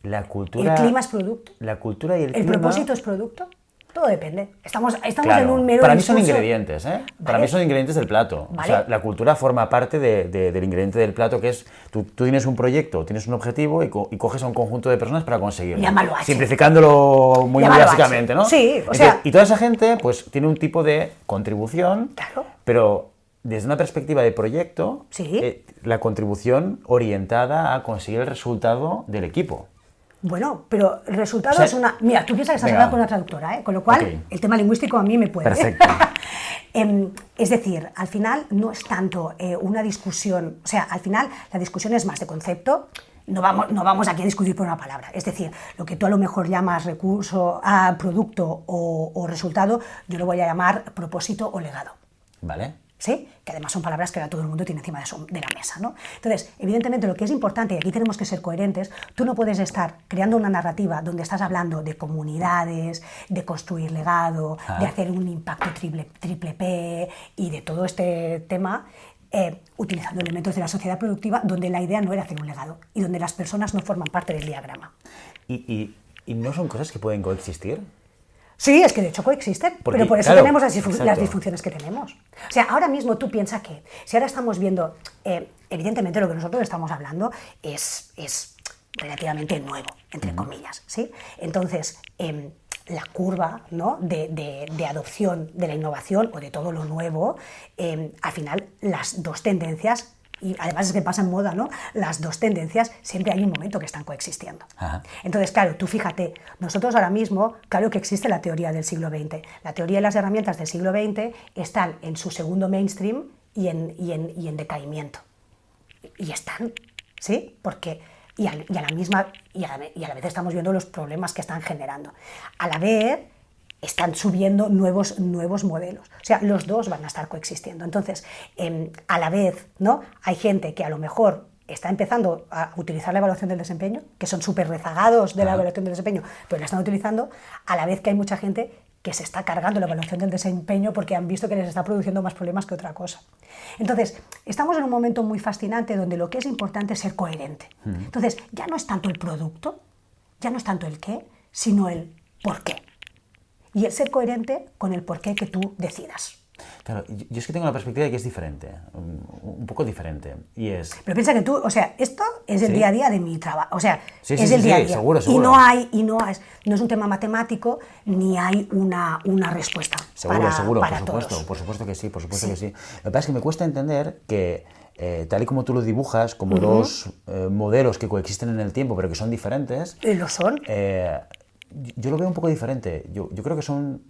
La cultura... ¿El clima es producto? La cultura y el ¿El clima... propósito es producto? Todo depende. Estamos Claro, en un mero para mí son discurso. ingredientes, ¿eh? Para Vale. mí son ingredientes del plato. O Vale. sea, la cultura forma parte del ingrediente del plato, que es, tú tienes un proyecto, tienes un objetivo y coges a un conjunto de personas para conseguirlo. Llámalo H. Simplificándolo muy Llámalo H. básicamente, ¿no? Sí, o Entonces, sea- y toda esa gente, pues, tiene un tipo de contribución, Claro. pero desde una perspectiva de proyecto, Sí. La contribución orientada a conseguir el resultado del equipo. Bueno, pero el resultado O sea, es una... Mira, tú piensas que estás venga. hablando con una traductora, ¿eh? Con lo cual Ok. el tema lingüístico a mí me puede. Perfecto. Es decir, al final no es tanto una discusión, o sea, al final la discusión es más de concepto. No vamos aquí a discutir por una palabra. Es decir, lo que tú a lo mejor llamas recurso, producto o resultado, yo lo voy a llamar propósito o legado. ¿Vale? ¿Sí? Que además son palabras que ahora todo el mundo tiene encima de la mesa, ¿no? Entonces, evidentemente lo que es importante, y aquí tenemos que ser coherentes, tú no puedes estar creando una narrativa donde estás hablando de comunidades, de construir legado, de hacer un impacto triple P y de todo este tema, utilizando elementos de la sociedad productiva donde la idea no era hacer un legado y donde las personas no forman parte del diagrama. ¿Y no son cosas que pueden coexistir? Sí, es que de hecho coexisten, Porque, pero por eso claro, tenemos las exacto. disfunciones que tenemos. O sea, ahora mismo tú piensas que, si ahora estamos viendo, evidentemente lo que nosotros estamos hablando es relativamente nuevo, entre comillas, ¿sí? Entonces, la curva, ¿no? de adopción de la innovación o de todo lo nuevo, al final las dos tendencias, y además es que pasa en moda, ¿no? Las dos tendencias siempre hay un momento que están coexistiendo. Ajá. Entonces, claro, tú fíjate, nosotros ahora mismo, claro que existe la teoría del siglo XX. La teoría de las herramientas del siglo XX están en su segundo mainstream y en decaimiento. Y están, ¿sí? Porque, y a la vez estamos viendo los problemas que están generando. A la vez están subiendo nuevos modelos. O sea, los dos van a estar coexistiendo. Entonces, a la vez, ¿no? Hay gente que a lo mejor está empezando a utilizar la evaluación del desempeño, que son súper rezagados de la evaluación del desempeño, pero la están utilizando, a la vez que hay mucha gente que se está cargando la evaluación del desempeño porque han visto que les está produciendo más problemas que otra cosa. Entonces, estamos en un momento muy fascinante donde lo que es importante es ser coherente. Entonces, ya no es tanto el producto, ya no es tanto el qué, sino el por qué. Y el ser coherente con el porqué que tú decidas. Claro, yo es que tengo la perspectiva de que es diferente, un poco diferente, y es... Pero piensa que tú, o sea, esto es el Sí. día a día de mi trabajo, o sea, Sí, es sí, el sí, día a sí, día. seguro, Y seguro. no es un tema matemático, ni hay una respuesta Seguro, para todos. por supuesto que sí, por supuesto Sí. que sí. Lo que pasa es que me cuesta entender que, tal y como tú lo dibujas, como dos modelos que coexisten en el tiempo, pero que son diferentes, Lo son. yo lo veo un poco diferente. Yo creo que son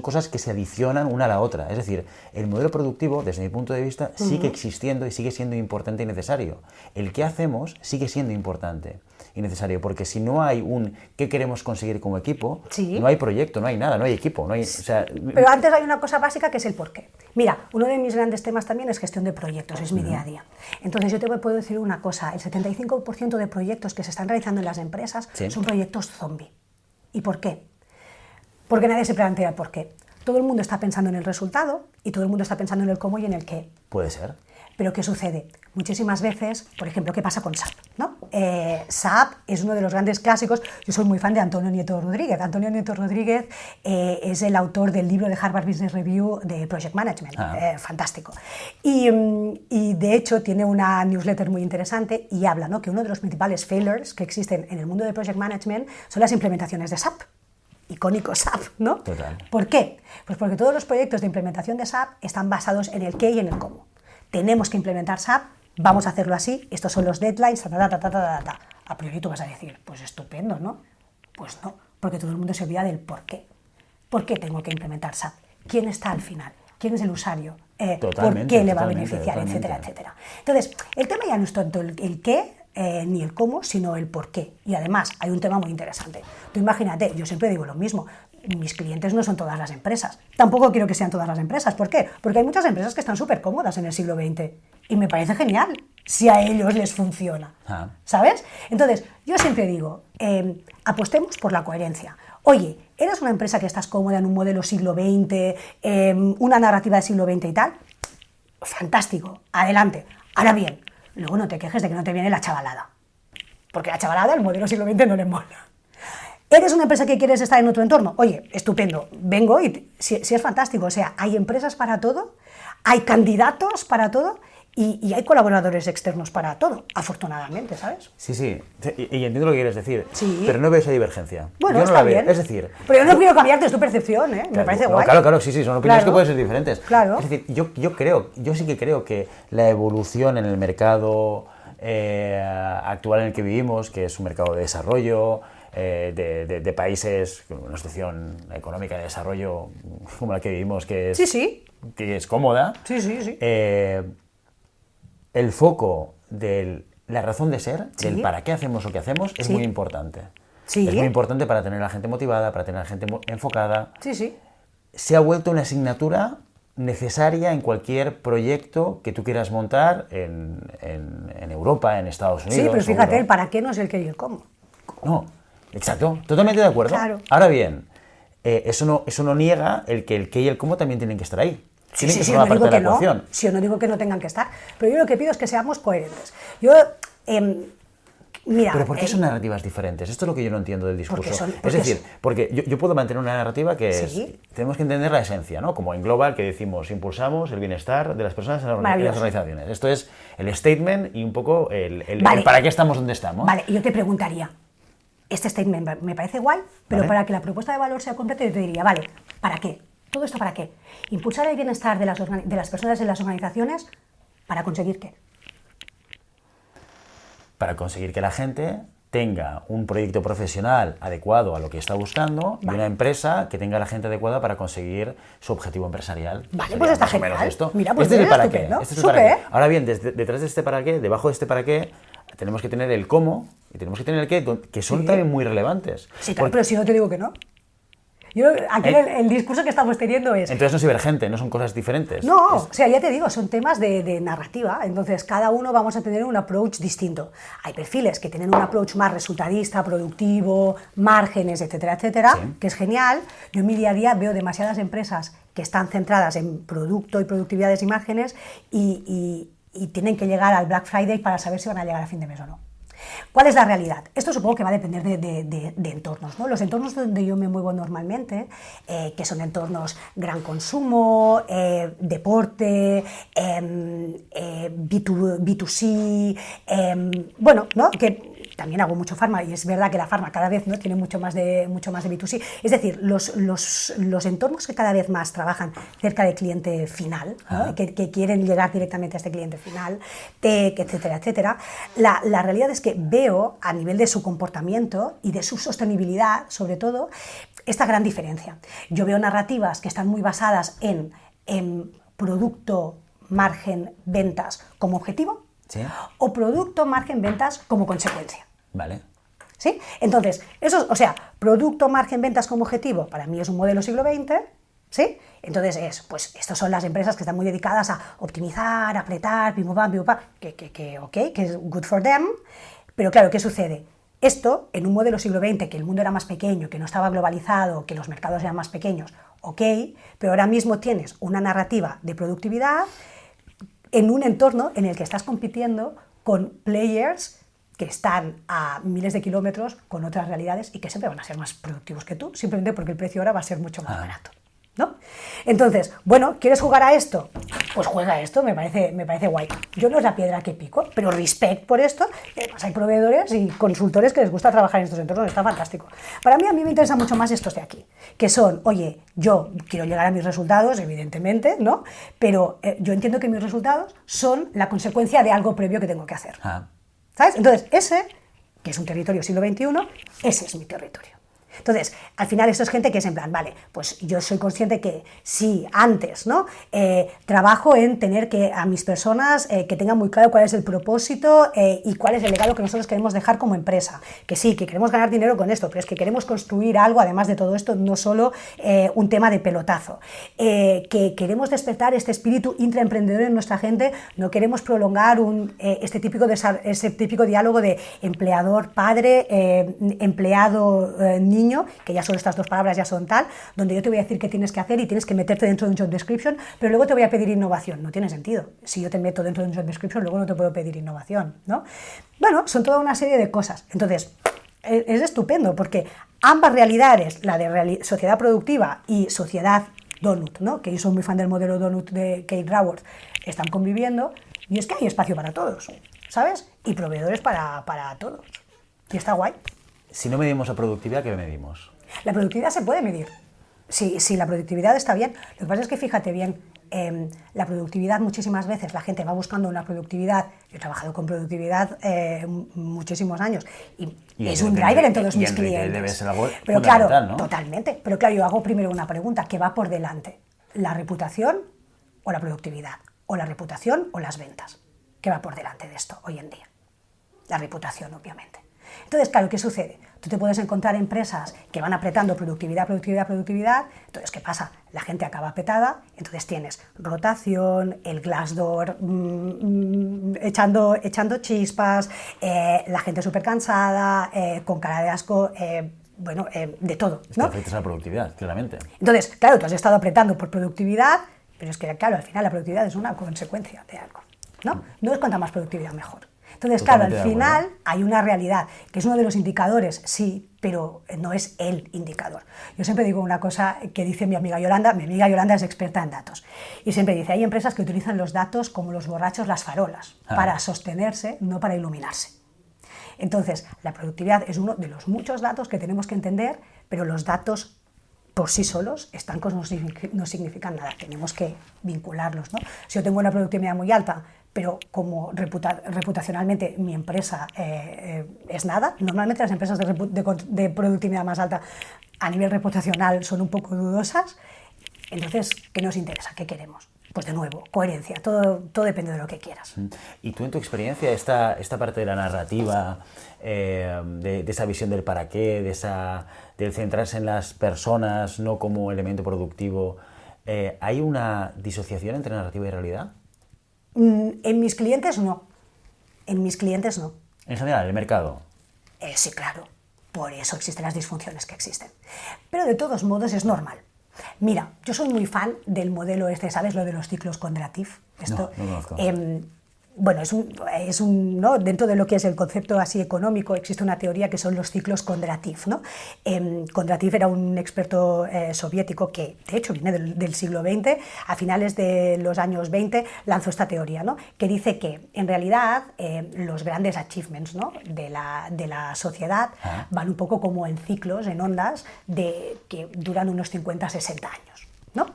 cosas que se adicionan una a la otra. Es decir, el modelo productivo, desde mi punto de vista, sigue existiendo y sigue siendo importante y necesario. El qué hacemos sigue siendo importante y necesario, porque si no hay un qué queremos conseguir como equipo, Sí. no hay proyecto, no hay nada, no hay equipo. No hay, o sea, Pero antes hay una cosa básica que es el porqué. Mira, uno de mis grandes temas también es gestión de proyectos, es mi día a día. Entonces yo te puedo decir una cosa, el 75% de proyectos que se están realizando en las empresas Sí. son proyectos zombie. ¿Y por qué? Porque nadie se plantea el por qué. Todo el mundo está pensando en el resultado y todo el mundo está pensando en el cómo y en el qué. puede ser. Pero ¿qué sucede? Muchísimas veces, por ejemplo, ¿qué pasa con SAP? ¿No? SAP es uno de los grandes clásicos. Yo soy muy fan de Antonio Nieto Rodríguez. Antonio Nieto Rodríguez es el autor del libro de Harvard Business Review de Project Management. Fantástico. Y de hecho tiene una newsletter muy interesante y habla, ¿no?, que uno de los principales failures que existen en el mundo de Project Management son las implementaciones de SAP. Icónico SAP, ¿no? Total. ¿Por qué? Pues porque todos los proyectos de implementación de SAP están basados en el qué y en el cómo. Tenemos que implementar SAP, vamos a hacerlo así, estos son los deadlines, A priori tú vas a decir, pues estupendo, ¿no? Pues no, porque todo el mundo se olvida del por qué. ¿Por qué tengo que implementar SAP? ¿Quién está al final? ¿Quién es el usuario? ¿Por qué le va a beneficiar? Etcétera, etcétera. Entonces, el tema ya no es tanto el qué, ni el cómo, sino el por qué. Y además, hay un tema muy interesante. Tú imagínate, yo siempre digo lo mismo, mis clientes no son todas las empresas. Tampoco quiero que sean todas las empresas. ¿Por qué? Porque hay muchas empresas que están súper cómodas en el siglo XX. Y me parece genial si a ellos les funciona. ¿Sabes? Entonces, yo siempre digo, apostemos por la coherencia. Oye, ¿eres una empresa que estás cómoda en un modelo siglo XX, una narrativa del siglo XX y tal? Fantástico, adelante. Ahora bien, luego no te quejes de que no te viene la chavalada. Porque la chavalada, el modelo siglo XX no le mola. ¿Eres una empresa que quieres estar en otro entorno? Oye, estupendo, vengo y si es fantástico. O sea, hay empresas para todo, hay candidatos para todo y hay colaboradores externos para todo, afortunadamente, ¿sabes? Sí, sí, y entiendo lo que quieres decir, Sí. pero no veo esa divergencia. Bueno, yo no está la veo, bien. es decir... Pero yo no quiero cambiarte, es tu percepción, ¿eh? Me Claro, parece no, guay. Claro, sí, son opiniones Claro. que pueden ser diferentes. Claro. Es decir, yo sí que creo que la evolución en el mercado actual en el que vivimos, que es un mercado de desarrollo, de países con una situación económica de desarrollo como la que vivimos, que es, Sí. que es cómoda, Sí. el foco de la razón de ser, Sí. del para qué hacemos lo que hacemos, es Sí. muy importante. Sí. Es muy importante para tener a la gente motivada, para tener a la gente enfocada. Sí. Se ha vuelto una asignatura necesaria en cualquier proyecto que tú quieras montar en Europa, en Estados Unidos. Sí, pero fíjate, seguro. el para qué no es el qué y el cómo. No, exacto, totalmente de acuerdo. Claro. Ahora bien, eso no niega el que el qué y el cómo también tienen que estar ahí. Tienen que Sí, formar no digo parte de que la ecuación. no. Sí, yo no digo que no tengan que estar, pero yo lo que pido es que seamos coherentes. Yo, mira... Pero ¿por qué son narrativas diferentes? Esto es lo que yo no entiendo del discurso. porque Es decir, porque yo puedo mantener una narrativa que Sí. es... Tenemos que entender la esencia, ¿no? Como en Global, que decimos, impulsamos el bienestar de las personas en las organizaciones. Esto es el statement y un poco el para qué estamos donde estamos. Vale, y yo te preguntaría, este statement me parece guay, pero Vale. para que la propuesta de valor sea completa yo te diría, vale, ¿para qué? ¿Todo esto para qué? Impulsar el bienestar de las personas en las organizaciones, ¿para conseguir qué? Para conseguir que la gente tenga un proyecto profesional adecuado a lo que está buscando y una empresa que tenga la gente adecuada para conseguir su objetivo empresarial. Vale, Sería pues está más o menos genial. esto. Mira, pues este es el mira, para qué. estupendo. Este es el para ¿Su qué. qué? Ahora bien, detrás de este para qué, debajo de este para qué, tenemos que tener el cómo y tenemos que tener el qué, que son Sí. también muy relevantes. Sí, claro, pero si no te digo que no. Yo, aquí el discurso que estamos teniendo es... Entonces no es divergente, no son cosas diferentes. No, o sea, ya te digo, son temas de narrativa, entonces cada uno vamos a tener un approach distinto. Hay perfiles que tienen un approach más resultadista, productivo, márgenes, etcétera, etcétera, Sí. que es genial. Yo en mi día a día veo demasiadas empresas que están centradas en producto y productividades y márgenes y tienen que llegar al Black Friday para saber si van a llegar a fin de mes o no. ¿Cuál es la realidad? Esto supongo que va a depender de entornos, ¿no? Los entornos donde yo me muevo normalmente, que son entornos gran consumo, deporte, B2C, bueno, ¿no? Que también hago mucho farma y es verdad que la farma cada vez, ¿no?, tiene mucho más de B2C. Es decir, los entornos que cada vez más trabajan cerca del cliente final, ¿no? que quieren llegar directamente a este cliente final, etcétera, etcétera. La realidad es que veo a nivel de su comportamiento y de su sostenibilidad, sobre todo, esta gran diferencia. Yo veo narrativas que están muy basadas en producto, margen, ventas como objetivo, ¿Sí? o producto, margen, ventas como consecuencia. Vale. ¿Sí? Entonces, eso, o sea, producto, margen, ventas como objetivo, para mí es un modelo siglo XX, ¿sí? Entonces pues estas son las empresas que están muy dedicadas a optimizar, apretar, pim pam, que es good for them, pero claro, ¿qué sucede? Esto, en un modelo siglo XX, que el mundo era más pequeño, que no estaba globalizado, que los mercados eran más pequeños, ok, pero ahora mismo tienes una narrativa de productividad en un entorno en el que estás compitiendo con players que están a miles de kilómetros con otras realidades y que siempre van a ser más productivos que tú, simplemente porque el precio ahora va a ser mucho más barato, ¿no? Entonces, bueno, ¿quieres jugar a esto? Pues juega a esto, me parece guay. Yo no es la piedra que pico, pero respect por esto. Además hay proveedores y consultores que les gusta trabajar en estos entornos, está fantástico. A mí me interesa mucho más estos de aquí, que son, oye, yo quiero llegar a mis resultados, evidentemente, ¿no? Pero yo entiendo que mis resultados son la consecuencia de algo previo que tengo que hacer. ¿Sabes? Entonces, ese, que es un territorio siglo XXI, ese es mi territorio. Entonces, al final esto es gente que es en plan, vale, pues yo soy consciente que si antes, ¿no? Trabajo en tener que a mis personas que tengan muy claro cuál es el propósito y cuál es el legado que nosotros queremos dejar como empresa. Que sí, que queremos ganar dinero con esto, pero es que queremos construir algo, además de todo esto, no solo un tema de pelotazo. Que queremos despertar este espíritu intraemprendedor en nuestra gente, no queremos prolongar ese típico diálogo de empleador-padre, empleado-niño, que ya solo estas dos palabras ya son tal, donde yo te voy a decir qué tienes que hacer y tienes que meterte dentro de un job description, pero luego te voy a pedir innovación. No tiene sentido. Si yo te meto dentro de un job description, luego no te puedo pedir innovación, ¿no? Bueno, son toda una serie de cosas. Entonces, es estupendo porque ambas realidades, la de sociedad productiva y sociedad donut, ¿no? Que yo soy muy fan del modelo donut de Kate Raworth, están conviviendo y es que hay espacio para todos, ¿sabes? Y proveedores para todos. Y está guay. Si no medimos la productividad, ¿qué medimos? La productividad se puede medir. Si la productividad está bien, lo que pasa es que fíjate bien, la productividad muchísimas veces la gente va buscando una productividad. Yo he trabajado con productividad muchísimos años y es un driver en todos mis clientes. Debe ser algo pero claro, ¿no? Totalmente. Pero claro, yo hago primero una pregunta, ¿qué va por delante? ¿La reputación o la productividad? ¿O la reputación o las ventas? ¿Qué va por delante de esto hoy en día? La reputación, obviamente. Entonces, claro, ¿qué sucede? Tú te puedes encontrar empresas que van apretando productividad. Entonces, ¿qué pasa? La gente acaba petada, entonces tienes rotación, el Glassdoor echando chispas, la gente súper cansada, con cara de asco, de todo, ¿no? Afectas a la productividad, claramente. Entonces, claro, tú has estado apretando por productividad, pero es que, claro, al final la productividad es una consecuencia de algo, ¿no? No es cuanta más productividad mejor. Entonces, claro, al final hay una realidad, que es uno de los indicadores, sí, pero no es el indicador. Yo siempre digo una cosa que dice mi amiga Yolanda es experta en datos, y siempre dice, hay empresas que utilizan los datos como los borrachos las farolas, para sostenerse, no para iluminarse. Entonces, la productividad es uno de los muchos datos que tenemos que entender, pero los datos por sí solos estancos no significan nada, tenemos que vincularlos, ¿no? Si yo tengo una productividad muy alta, pero como reputacionalmente mi empresa es nada, normalmente las empresas de productividad más alta a nivel reputacional son un poco dudosas, entonces, ¿qué nos interesa? ¿Qué queremos? Pues de nuevo, coherencia, todo depende de lo que quieras. Y tú en tu experiencia, esta parte de la narrativa, de esa visión del para qué, del centrarse en las personas, no como elemento productivo, ¿hay una disociación entre narrativa y realidad? En mis clientes no. En general, el mercado. Sí, claro. Por eso existen las disfunciones que existen. Pero de todos modos es normal. Mira, yo soy muy fan del modelo ¿sabes? Lo de los ciclos Kondratiev. Esto, no conozco. Bueno, ¿no? Dentro de lo que es el concepto así económico existe una teoría que son los ciclos Kondratiev, ¿no? Kondratiev era un experto soviético que de hecho viene del siglo XX, a finales de los años 20 lanzó esta teoría, ¿no? Que dice que en realidad los grandes achievements, ¿no? de la sociedad van un poco como en ciclos, en ondas que duran unos 50-60 años. ¿No?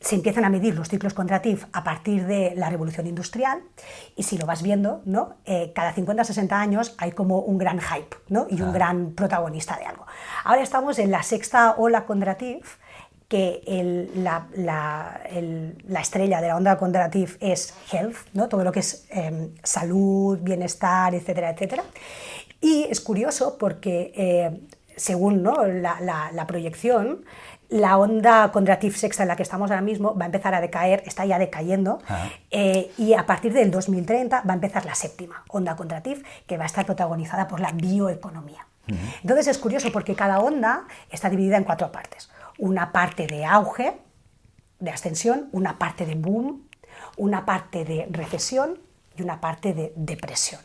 Se empiezan a medir los ciclos Kondratiev a partir de la revolución industrial y si lo vas viendo, ¿no? Cada 50-60 años hay como un gran hype, ¿no? Y un gran protagonista de algo. Ahora estamos en la sexta ola Kondratiev, que la estrella de la onda Kondratiev es health, ¿no? Todo lo que es salud, bienestar, etcétera, etcétera. Y es curioso porque según, ¿no? la proyección, la onda Kondratiev sexta en la que estamos ahora mismo va a empezar a decaer, está ya decayendo, y a partir del 2030 va a empezar la séptima onda Kondratiev, que va a estar protagonizada por la bioeconomía. Entonces es curioso porque cada onda está dividida en 4 partes. Una parte de auge, de ascensión, una parte de boom, una parte de recesión y una parte de depresión.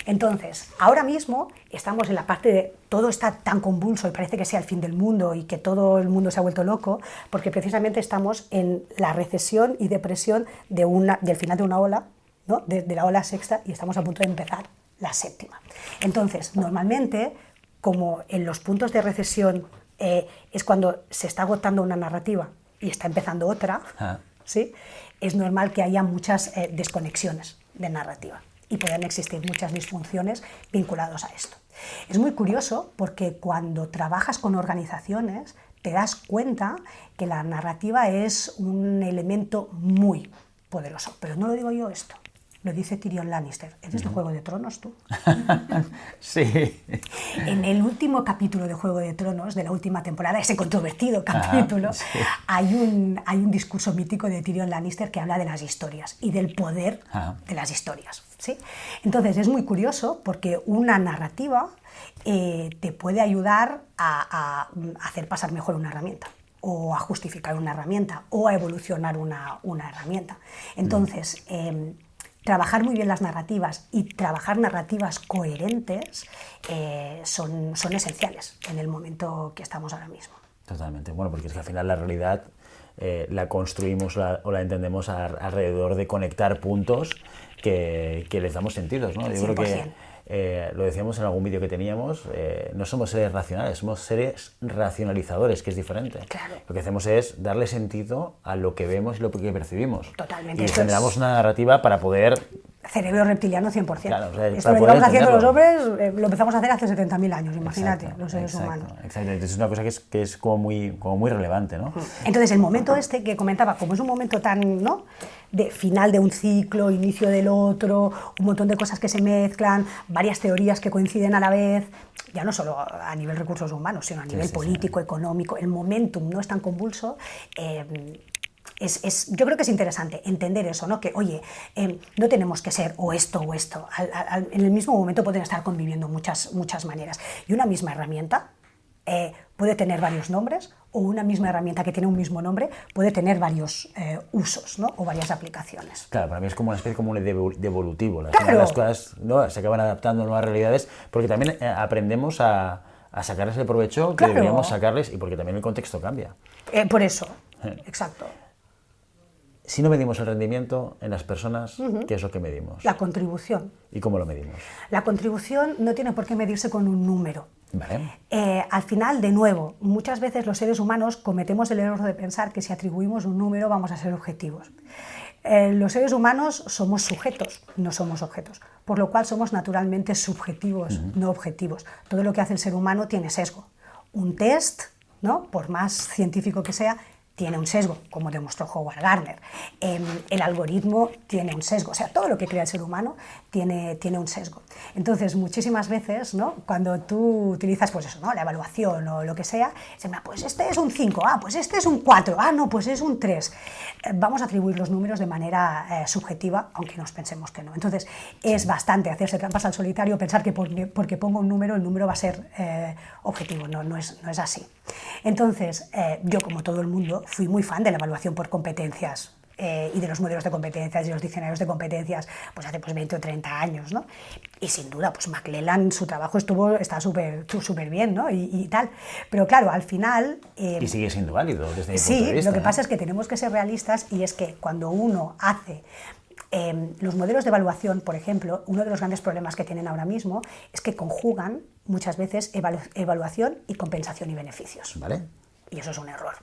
Entonces, ahora mismo estamos en la parte de todo está tan convulso y parece que sea el fin del mundo y que todo el mundo se ha vuelto loco, porque precisamente estamos en la recesión y depresión del final de una ola, ¿no? de la ola sexta, y estamos a punto de empezar la séptima. Entonces, normalmente, como en los puntos de recesión es cuando se está agotando una narrativa y está empezando otra, ¿sí? Es normal que haya muchas desconexiones de narrativa y puedan existir muchas disfunciones vinculadas a esto. Es muy curioso porque cuando trabajas con organizaciones te das cuenta que la narrativa es un elemento muy poderoso, pero no lo digo yo esto. Lo dice Tyrion Lannister. ¿Eres de Juego de Tronos tú? Sí. En el último capítulo de Juego de Tronos, de la última temporada, ese controvertido capítulo, sí. hay un discurso mítico de Tyrion Lannister que habla de las historias y del poder de las historias, ¿sí? Entonces es muy curioso porque una narrativa te puede ayudar a hacer pasar mejor una herramienta, o a justificar una herramienta, o a evolucionar una herramienta. Entonces, trabajar muy bien las narrativas y trabajar narrativas coherentes son esenciales en el momento que estamos ahora mismo. Totalmente. Bueno, porque es que al final la realidad la construimos o la entendemos alrededor de conectar puntos que les damos sentidos, ¿no? Yo 100%. creo que lo decíamos en algún vídeo que teníamos, no somos seres racionales, somos seres racionalizadores, que es diferente. Claro. Lo que hacemos es darle sentido a lo que vemos y lo que percibimos. Totalmente. Y generamos una narrativa para poder... Cerebro reptiliano 100%. Claro, o sea, esto lo llevamos haciendo los hombres, lo empezamos a hacer hace 70.000 años, imagínate, exacto, los seres humanos. Exacto, entonces es una cosa que es como muy relevante, ¿no? Entonces el momento este que comentaba, como es un momento tan, ¿no?, de final de un ciclo, inicio del otro, un montón de cosas que se mezclan, varias teorías que coinciden a la vez, ya no solo a nivel recursos humanos, sino a nivel político, económico, el momentum no es tan convulso. Yo creo que es interesante entender eso, ¿no? Que, oye, no tenemos que ser o esto o esto. En el mismo momento pueden estar conviviendo muchas maneras. Y una misma herramienta puede tener varios nombres, o una misma herramienta que tiene un mismo nombre puede tener varios usos, ¿no? O varias aplicaciones. Claro, para mí es como una especie como de evolutivo. Claro. Las cosas, ¿no?, se acaban adaptando a nuevas realidades porque también aprendemos a sacarles el provecho que deberíamos sacarles, y porque también el contexto cambia. Por eso, exacto. Si no medimos el rendimiento en las personas, ¿qué es lo que medimos? La contribución. ¿Y cómo lo medimos? La contribución no tiene por qué medirse con un número. Vale. Al final, de nuevo, muchas veces los seres humanos cometemos el error de pensar que si atribuimos un número vamos a ser objetivos. Los seres humanos somos sujetos, no somos objetos, por lo cual somos naturalmente subjetivos, no objetivos. Todo lo que hace el ser humano tiene sesgo. Un test, ¿no?, por más científico que sea, tiene un sesgo, como demostró Howard Gardner. El algoritmo tiene un sesgo, o sea, todo lo que crea el ser humano tiene un sesgo. Entonces, muchísimas veces, ¿no?, cuando tú utilizas, pues eso, ¿no?, la evaluación o lo que sea, se me pues este es un 5, pues este es un 4, no, pues es un 3. Vamos a atribuir los números de manera subjetiva, aunque nos pensemos que no. Entonces, es bastante hacerse trampas al solitario, pensar que porque pongo un número, el número va a ser objetivo. No es así. Entonces, yo, como todo el mundo, fui muy fan de la evaluación por competencias y de los modelos de competencias y los diccionarios de competencias, pues hace 20 o 30 años, ¿no? Y sin duda, pues McClellan, su trabajo está súper bien, ¿no? Y tal. Pero claro, al final... y sigue siendo válido desde mi punto de vista. Sí, lo que pasa es que tenemos que ser realistas, y es que cuando uno hace... los modelos de evaluación, por ejemplo, uno de los grandes problemas que tienen ahora mismo es que conjugan muchas veces evaluación y compensación y beneficios. Vale. Y eso es un error.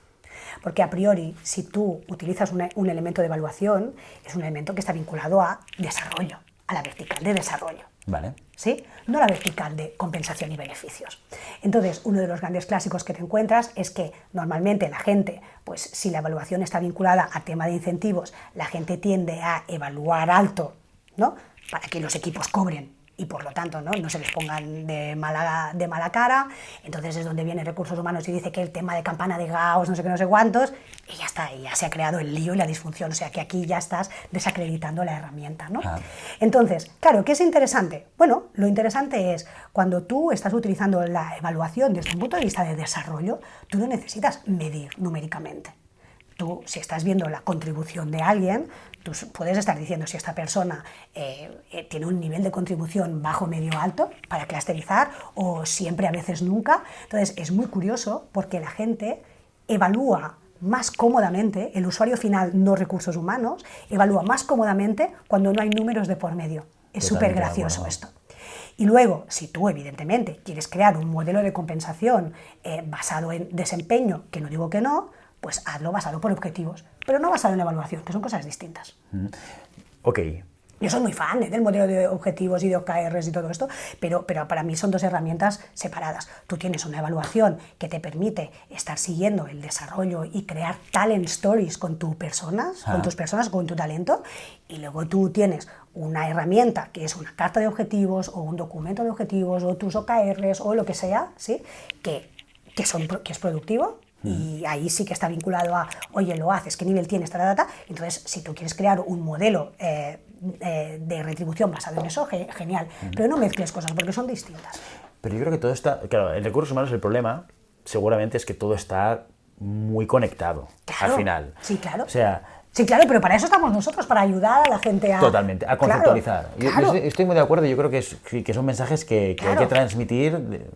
Porque a priori, si tú utilizas un elemento de evaluación, es un elemento que está vinculado a desarrollo, a la vertical de desarrollo. Vale. ¿Sí? No la vertical de compensación y beneficios. Entonces, uno de los grandes clásicos que te encuentras es que normalmente la gente, pues si la evaluación está vinculada a tema de incentivos, la gente tiende a evaluar alto, ¿no?, para que los equipos cobren y por lo tanto no se les pongan de mala cara. Entonces es donde viene Recursos Humanos y dice que el tema de campana de Gauss, no sé qué, no sé cuántos, y ya está, y ya se ha creado el lío y la disfunción, o sea que aquí ya estás desacreditando la herramienta, ¿no? Entonces, claro, ¿qué es interesante? Bueno, lo interesante es cuando tú estás utilizando la evaluación desde un punto de vista de desarrollo, tú no necesitas medir numéricamente. tú, si estás viendo la contribución de alguien, tú puedes estar diciendo si esta persona tiene un nivel de contribución bajo, medio, alto, para clusterizar, o siempre, a veces, nunca. Entonces, es muy curioso porque la gente evalúa más cómodamente, el usuario final, no recursos humanos, evalúa más cómodamente cuando no hay números de por medio. Es súper gracioso esto. Y luego, si tú, evidentemente, quieres crear un modelo de compensación basado en desempeño, que no digo que no, pues hazlo basado por objetivos, pero no basado en evaluación, que son cosas distintas. Ok. Yo soy muy fan del modelo de objetivos y de OKRs y todo esto, pero para mí son dos herramientas separadas. Tú tienes una evaluación que te permite estar siguiendo el desarrollo y crear talent stories con tus personas, con tu talento, y luego tú tienes una herramienta que es una carta de objetivos o un documento de objetivos o tus OKRs o lo que sea, ¿sí? que es productivo. Y ahí sí que está vinculado a, oye, lo haces, qué nivel tienes, entonces, si tú quieres crear un modelo de retribución basado en eso, genial, pero no mezcles cosas porque son distintas. Pero yo creo que todo está, claro, en recursos humanos el problema seguramente es que todo está muy conectado, claro, al final. Sí, claro. O sea, sí, claro, pero para eso estamos nosotros, para ayudar a la gente a... Totalmente, a conceptualizar. Claro. Yo estoy muy de acuerdo, yo creo que son mensajes que hay que transmitir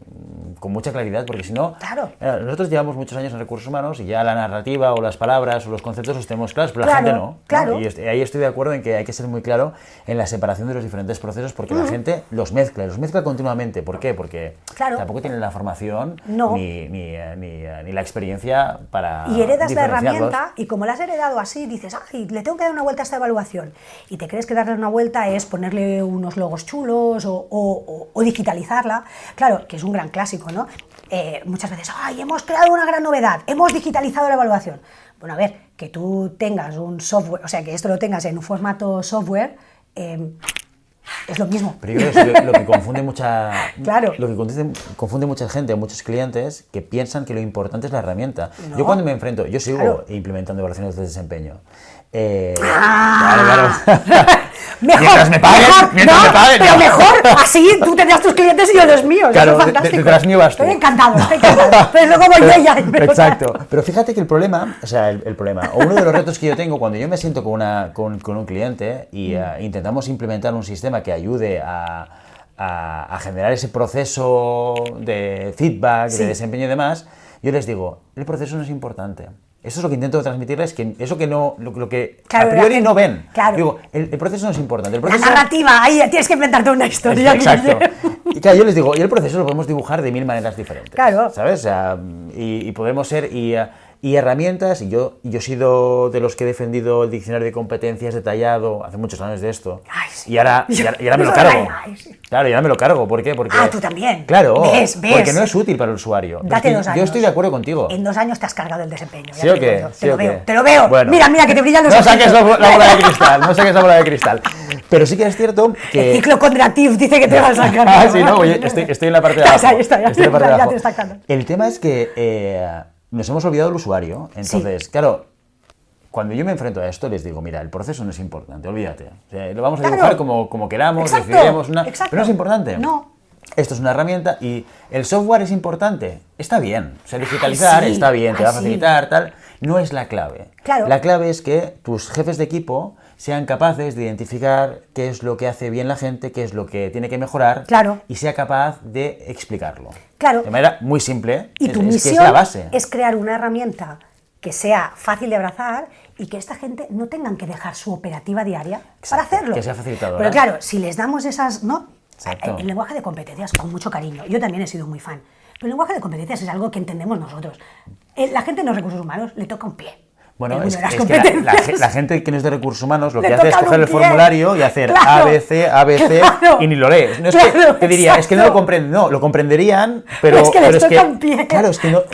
con mucha claridad, porque si no... Claro. Nosotros llevamos muchos años en recursos humanos y ya la narrativa o las palabras o los conceptos los tenemos claros, pero la gente no. Claro. ¿no? Y ahí estoy de acuerdo en que hay que ser muy claro en la separación de los diferentes procesos, porque la gente los mezcla continuamente. ¿Por qué? Porque tampoco tienen la formación ni la experiencia para y heredas la diferenciarlos. herramienta, y como la has heredado así, dices, ay, le tengo que dar una vuelta a esta evaluación, y te crees que darle una vuelta es ponerle unos logos chulos o digitalizarla. Claro, que es un gran clásico, ¿no? Muchas veces, ay, hemos creado una gran novedad, hemos digitalizado la evaluación. Bueno, a ver, que tú tengas un software, o sea, que esto lo tengas en un formato software, es lo mismo. Pero yo creo que lo que confunde confunde mucha gente, muchos clientes, que piensan que lo importante es la herramienta. No. Yo cuando me enfrento, yo sigo implementando evaluaciones de desempeño. Claro. Mejor, mientras me paguen, pero mejor, así tú tendrás tus clientes y yo los míos. Claro, es fantástico. detrás mío vas tú. Estoy encantado. Pero luego voy yo ya. Exacto. Pero fíjate que el problema, o uno de los retos que yo tengo cuando yo me siento con un cliente y intentamos implementar un sistema que ayude a generar ese proceso de feedback, de desempeño y demás, yo les digo, el proceso no es importante. Eso es lo que intento transmitirles, que eso que no, lo que a priori no ven. Claro. Digo, el proceso no es importante. El proceso... La narrativa, ahí tienes que inventarte una historia. Exacto. Y claro, yo les digo, y el proceso lo podemos dibujar de 1000 maneras diferentes. Claro. ¿Sabes? O sea, y podemos ser... Y herramientas, y yo he sido de los que he defendido el diccionario de competencias detallado hace muchos años de esto. Ay, sí. Y ahora me lo cargo. Claro, y ahora me lo cargo. ¿Por qué? Porque, tú también. Claro, ¿Ves? porque no es útil para el usuario. Date 2 años. Yo estoy de acuerdo contigo. En 2 años te has cargado el desempeño. ¿Sí o qué? Te lo veo. Bueno, mira, que te brillan los ojos. No saques la bola de cristal, no saques la bola de cristal. Pero sí que es cierto que... El ciclo Condrativ dice que te vas a sacar. Sí, no, oye, estoy en la parte de abajo. Ahí está, estoy en la parte de ya abajo. te está sacando. El tema es que... nos hemos olvidado del usuario, entonces, claro, cuando yo me enfrento a esto les digo, mira, el proceso no es importante, olvídate, o sea, lo vamos a dibujar como queramos, decidiremos pero no es importante. No. Esto es una herramienta y el software es importante, está bien, o sea, digitalizar está bien, te va a facilitar, tal, no es la clave. Claro. La clave es que tus jefes de equipo sean capaces de identificar qué es lo que hace bien la gente, qué es lo que tiene que mejorar, y sea capaz de explicarlo. Claro. De manera muy simple, y tu misión que es la base. Es crear una herramienta que sea fácil de abrazar y que esta gente no tengan que dejar su operativa diaria para hacerlo. Que sea facilitadora. Pero claro, si les damos esas... ¿no? Exacto. El lenguaje de competencias, con mucho cariño, yo también he sido muy fan, pero el lenguaje de competencias es algo que entendemos nosotros. La gente en los recursos humanos le toca un pie. Bueno, es que la gente que no es de recursos humanos lo que hace es coger el formulario y hacer ABC, y ni lo lees. No es que te diría, es que no lo comprenden, no, lo comprenderían, pero es que les toca un pie. Claro, es que no,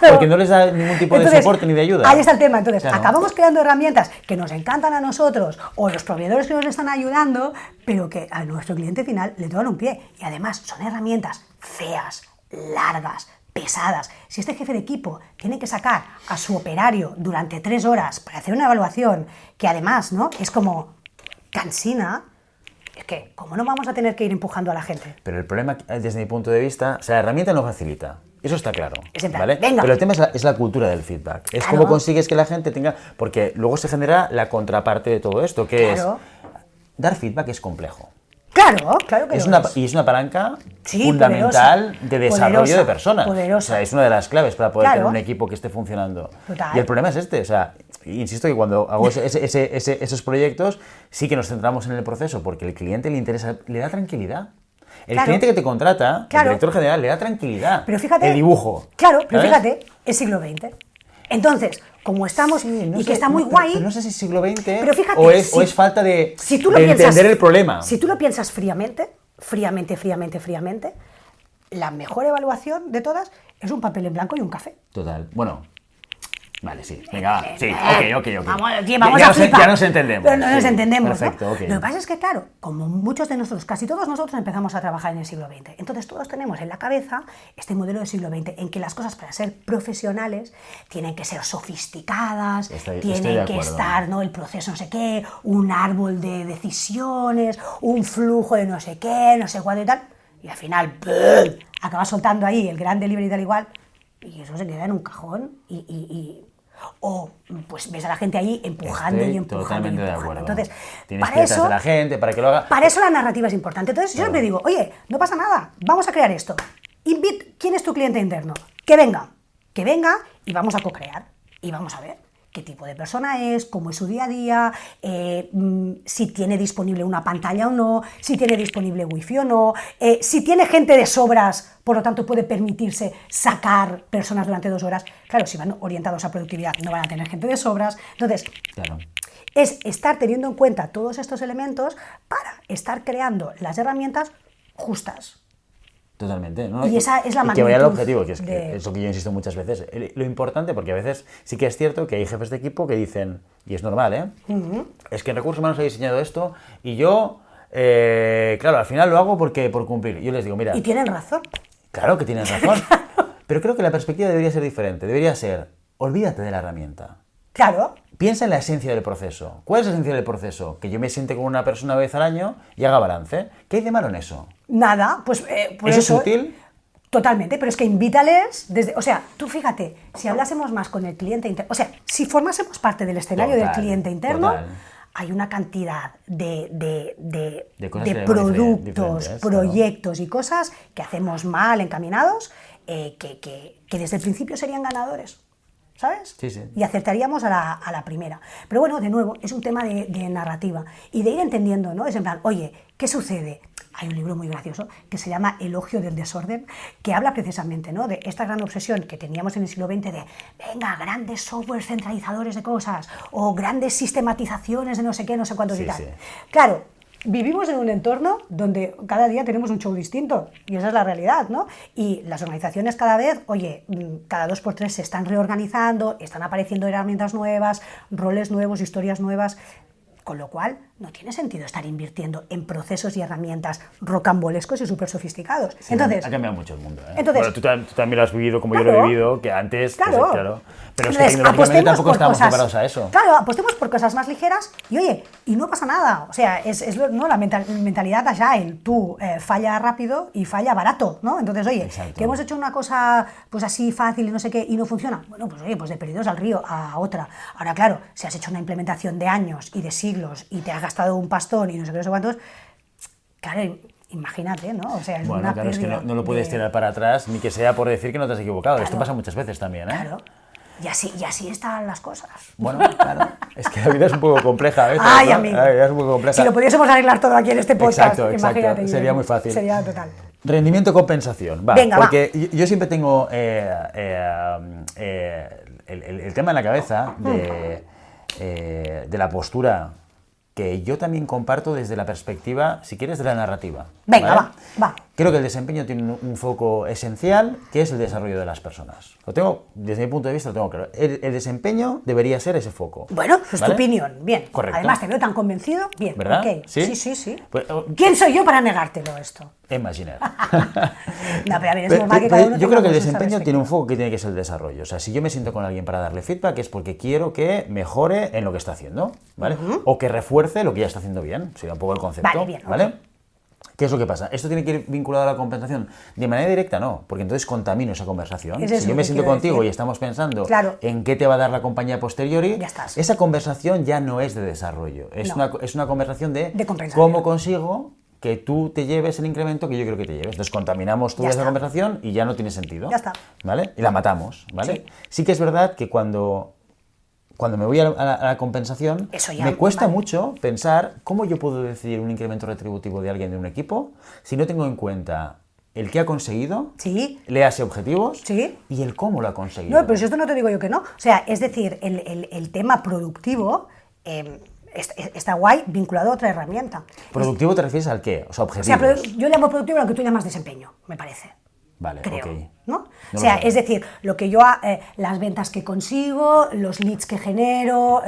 porque no les da ningún tipo de soporte ni de ayuda. Ahí está el tema. Entonces, acabamos creando herramientas que nos encantan a nosotros o los proveedores que nos están ayudando, pero que a nuestro cliente final le tocan un pie. Y además son herramientas feas, largas, pesadas. Si este jefe de equipo tiene que sacar a su operario durante 3 horas para hacer una evaluación, que además, ¿no?, es como cansina, es que, ¿cómo no vamos a tener que ir empujando a la gente? Pero el problema, desde mi punto de vista, o sea, la herramienta no facilita. Eso está claro, Es en plan, ¿vale? venga. Pero el tema es la cultura del feedback. Es Claro. cómo consigues que la gente tenga... Porque luego se genera la contraparte de todo esto, que Claro. es... Dar feedback es complejo. Claro, claro que Es lo una, es. y es una palanca Sí, fundamental poderosa, de desarrollo poderosa, de personas. poderosa. O sea, es una de las claves para poder Claro. tener un equipo que esté funcionando. Total. Y el problema es este, o sea, insisto que cuando hago esos proyectos sí que nos centramos en el proceso porque el cliente le interesa, le da tranquilidad. El Claro. cliente que te contrata, Claro. el director general, le da tranquilidad. Pero fíjate... El dibujo. Claro, pero ¿sabes? fíjate, es siglo XX. Entonces, como estamos, Sí, no y sé, que está muy no, guay... pero no sé si es siglo XX Pero fíjate, o es si- falta de, si tú lo de piensas, entender el problema. Si tú lo piensas fríamente, la mejor evaluación de todas es un papel en blanco y un café. Total. Bueno. Vale, sí. Venga, va. Sí, ok. Vamos, Ya- vamos ya a nos- flipar. ya nos entendemos. Pero no nos Sí, entendemos, perfecto, ¿no? ok. Lo que pasa es que, claro, como muchos de nosotros, casi todos nosotros empezamos a trabajar en el siglo XX. Entonces todos tenemos en la cabeza este modelo del siglo XX en que las cosas para ser profesionales tienen que ser sofisticadas, Estoy de tienen que acuerdo. estar, ¿no? El proceso no sé qué, un árbol de decisiones, un flujo de no sé qué, no sé cuándo y tal. Y al final, ¡pum!, acabas soltando ahí el gran delivery y tal igual, y eso se queda en un cajón o pues ves a la gente ahí empujando Estoy y empujando totalmente y de empujando. acuerdo. Entonces, Tienes para que detrás eso, de la gente para que lo haga. para eso la narrativa es importante. Entonces yo siempre digo, oye, no pasa nada, vamos a crear esto. ¿Quién es tu cliente interno? Que venga y vamos a co-crear. Y vamos a ver qué tipo de persona es, cómo es su día a día, si tiene disponible una pantalla o no, si tiene disponible wifi o no, si tiene gente de sobras, por lo tanto puede permitirse sacar personas durante 2 horas. Claro, si van orientados a productividad no van a tener gente de sobras. Entonces, Claro. es estar teniendo en cuenta todos estos elementos para estar creando las herramientas justas. Totalmente. ¿no? Y esa es la y que vaya al magnitud objetivo, que es de- eso que yo insisto muchas veces. Lo importante, porque a veces sí que es cierto que hay jefes de equipo que dicen, y es normal, ¿eh? Es que en Recursos Humanos he diseñado esto y yo, claro, al final lo hago por cumplir. Yo les digo, mira, Y tienen razón. claro que tienes razón, pero creo que la perspectiva debería ser diferente. Debería ser, olvídate de la herramienta. Claro, Piensa en la esencia del proceso. ¿Cuál es la esencia del proceso? Que yo me siente con una persona una vez al año y haga balance. ¿Qué hay de malo en eso? nada, pues ¿Eso es útil? Totalmente, pero es que invítales desde, o sea, tú fíjate, si hablásemos más con el cliente interno, o sea, si formásemos parte del escenario del Total, cliente interno, total. hay una cantidad de cosas que debemos productos, diferentes, proyectos y cosas que hacemos mal encaminados, que desde el principio serían ganadores. ¿Sabes? Sí, sí. Y acertaríamos a la primera. Pero bueno, de nuevo, es un tema de narrativa y de ir entendiendo, ¿no? Es en plan, oye, ¿qué sucede? Hay un libro muy gracioso que se llama Elogio del desorden, que habla precisamente, ¿no?, de esta gran obsesión que teníamos en el siglo XX de, venga, grandes softwares centralizadores de cosas o grandes sistematizaciones de no sé qué, no sé cuántos Sí, y tal. sí. Claro, vivimos en un entorno donde cada día tenemos un show distinto y esa es la realidad, ¿no? Y las organizaciones cada vez, oye, cada 2 por 3 se están reorganizando, están apareciendo herramientas nuevas, roles nuevos, historias nuevas, con lo cual no tiene sentido estar invirtiendo en procesos y herramientas rocambolescos y súper sofisticados. Sí, Entonces, ha cambiado mucho el mundo. ¿eh? Entonces- Bueno, tú también lo has vivido como yo Claro. lo he vivido, que antes, pues, Claro. claro. Pero es que Entonces, tecnológicamente apostemos tampoco por estábamos cosas- preparados a eso. Claro, apostemos por cosas más ligeras y oye, y no pasa nada. O sea, ¿no? La mentalidad agile, tú falla rápido y falla barato, ¿no? Entonces, oye, Exacto. que hemos hecho una cosa pues así fácil y no sé qué y no funciona. Bueno, pues oye, pues de perdidos al río a otra. Ahora, claro, si has hecho una implementación de años y de siglos y te has gastado un pastón y no sé qué, no sé cuántos, claro, imagínate, ¿no? O sea, es Bueno, una claro, es que pérdida no lo puedes de- tirar para atrás, ni que sea por decir que no te has equivocado. Esto Claro. pasa muchas veces también, ¿eh? Claro. Y así están las cosas. Bueno, claro. Es que la vida es un poco compleja a veces. Ay, ¿no? amigo. Es un poco compleja. Si lo pudiésemos arreglar todo aquí en este podcast, Exacto, exacto. imagínate. Sería muy fácil. Sería total. Rendimiento compensación. Va, Venga, va. porque yo siempre tengo el tema en la cabeza de la postura que yo también comparto desde la perspectiva, si quieres, de la narrativa. Venga, ¿vale? va. Creo que el desempeño tiene un foco esencial, que es el desarrollo de las personas. Lo tengo, desde mi punto de vista, lo tengo claro. El desempeño debería ser ese foco. Bueno, pues ¿vale? tu opinión, bien. Correcto. Además, te veo tan convencido, bien. ¿Verdad? Ok. ¿Sí? Sí. Pues, ¿Quién soy yo para negártelo esto? Imaginer. No, pero a ver, es normal que cada uno Yo tenga creo que el gustos al desempeño respecto. tiene un foco que tiene que ser el desarrollo. O sea, si yo me siento con alguien para darle feedback es porque quiero que mejore en lo que está haciendo, ¿vale? O que refuerce lo que ya está haciendo bien. Sería un poco el concepto. Vale, bien, ¿vale? ok. ¿Qué es lo que pasa? ¿Esto tiene que ir vinculado a la compensación? De manera directa no, porque entonces contamino esa conversación. Si yo me siento contigo y estamos pensando en qué te va a dar la compañía posteriori, esa conversación ya no es de desarrollo, es una conversación de cómo consigo que tú te lleves el incremento que yo creo que te lleves. Entonces contaminamos toda esa conversación y ya no tiene sentido. Ya está. ¿Vale? Y la matamos, ¿vale? Sí que es verdad que cuando me voy a la compensación, me cuesta mucho pensar cómo yo puedo decidir un incremento retributivo de alguien de un equipo si no tengo en cuenta el que ha conseguido, léase objetivos, y el cómo lo ha conseguido. No, pero si esto no te digo yo que no. O sea, es decir, el tema productivo está guay vinculado a otra herramienta. ¿Productivo te refieres al qué? O sea, objetivos. O sea, yo llamo productivo lo que tú llamas desempeño, me parece. Vale, creo, okay. ¿no? O sea, es decir, lo que yo, las ventas que consigo, los leads que genero,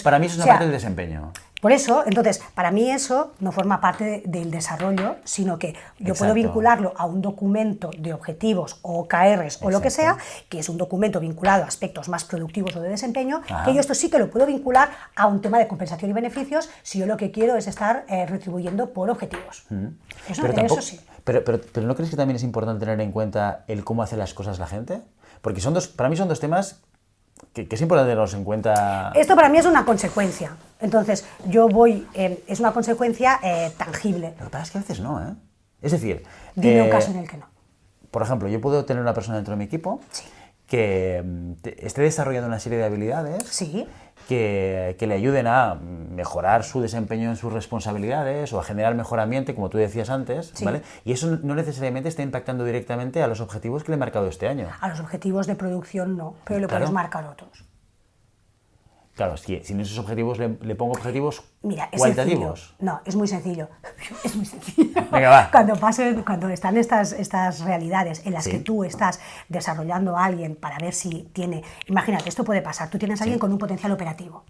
Para mí eso es una parte del desempeño. Por eso, entonces, para mí eso no forma parte del desarrollo, sino que yo puedo vincularlo a un documento de objetivos o OKRs o lo que sea, que es un documento vinculado a aspectos más productivos o de desempeño, que yo esto sí que lo puedo vincular a un tema de compensación y beneficios si yo lo que quiero es estar retribuyendo por objetivos. Eso sí. Pero ¿no crees que también es importante tener en cuenta el cómo hace las cosas la gente? Porque para mí son dos temas que es importante tenerlos en cuenta. Esto para mí es una consecuencia. Entonces, es una consecuencia tangible. Lo que pasa es que a veces no, ¿eh? Es decir... Dime un caso en el que no. Por ejemplo, yo puedo tener una persona dentro de mi equipo que esté desarrollando una serie de habilidades que le ayuden a mejorar su desempeño en sus responsabilidades o a generar mejor ambiente, como tú decías antes, ¿vale? Y eso no necesariamente está impactando directamente a los objetivos que le he marcado este año. A los objetivos de producción no, pero le puedes marcar otros. Claro, si en esos objetivos le pongo objetivos Sencillo. cualitativos. No, es muy sencillo. Es muy sencillo. Venga, va. Cuando están estas realidades en las que tú estás desarrollando a alguien para ver si tiene... Imagínate, esto puede pasar. Tú tienes a alguien con un potencial operativo.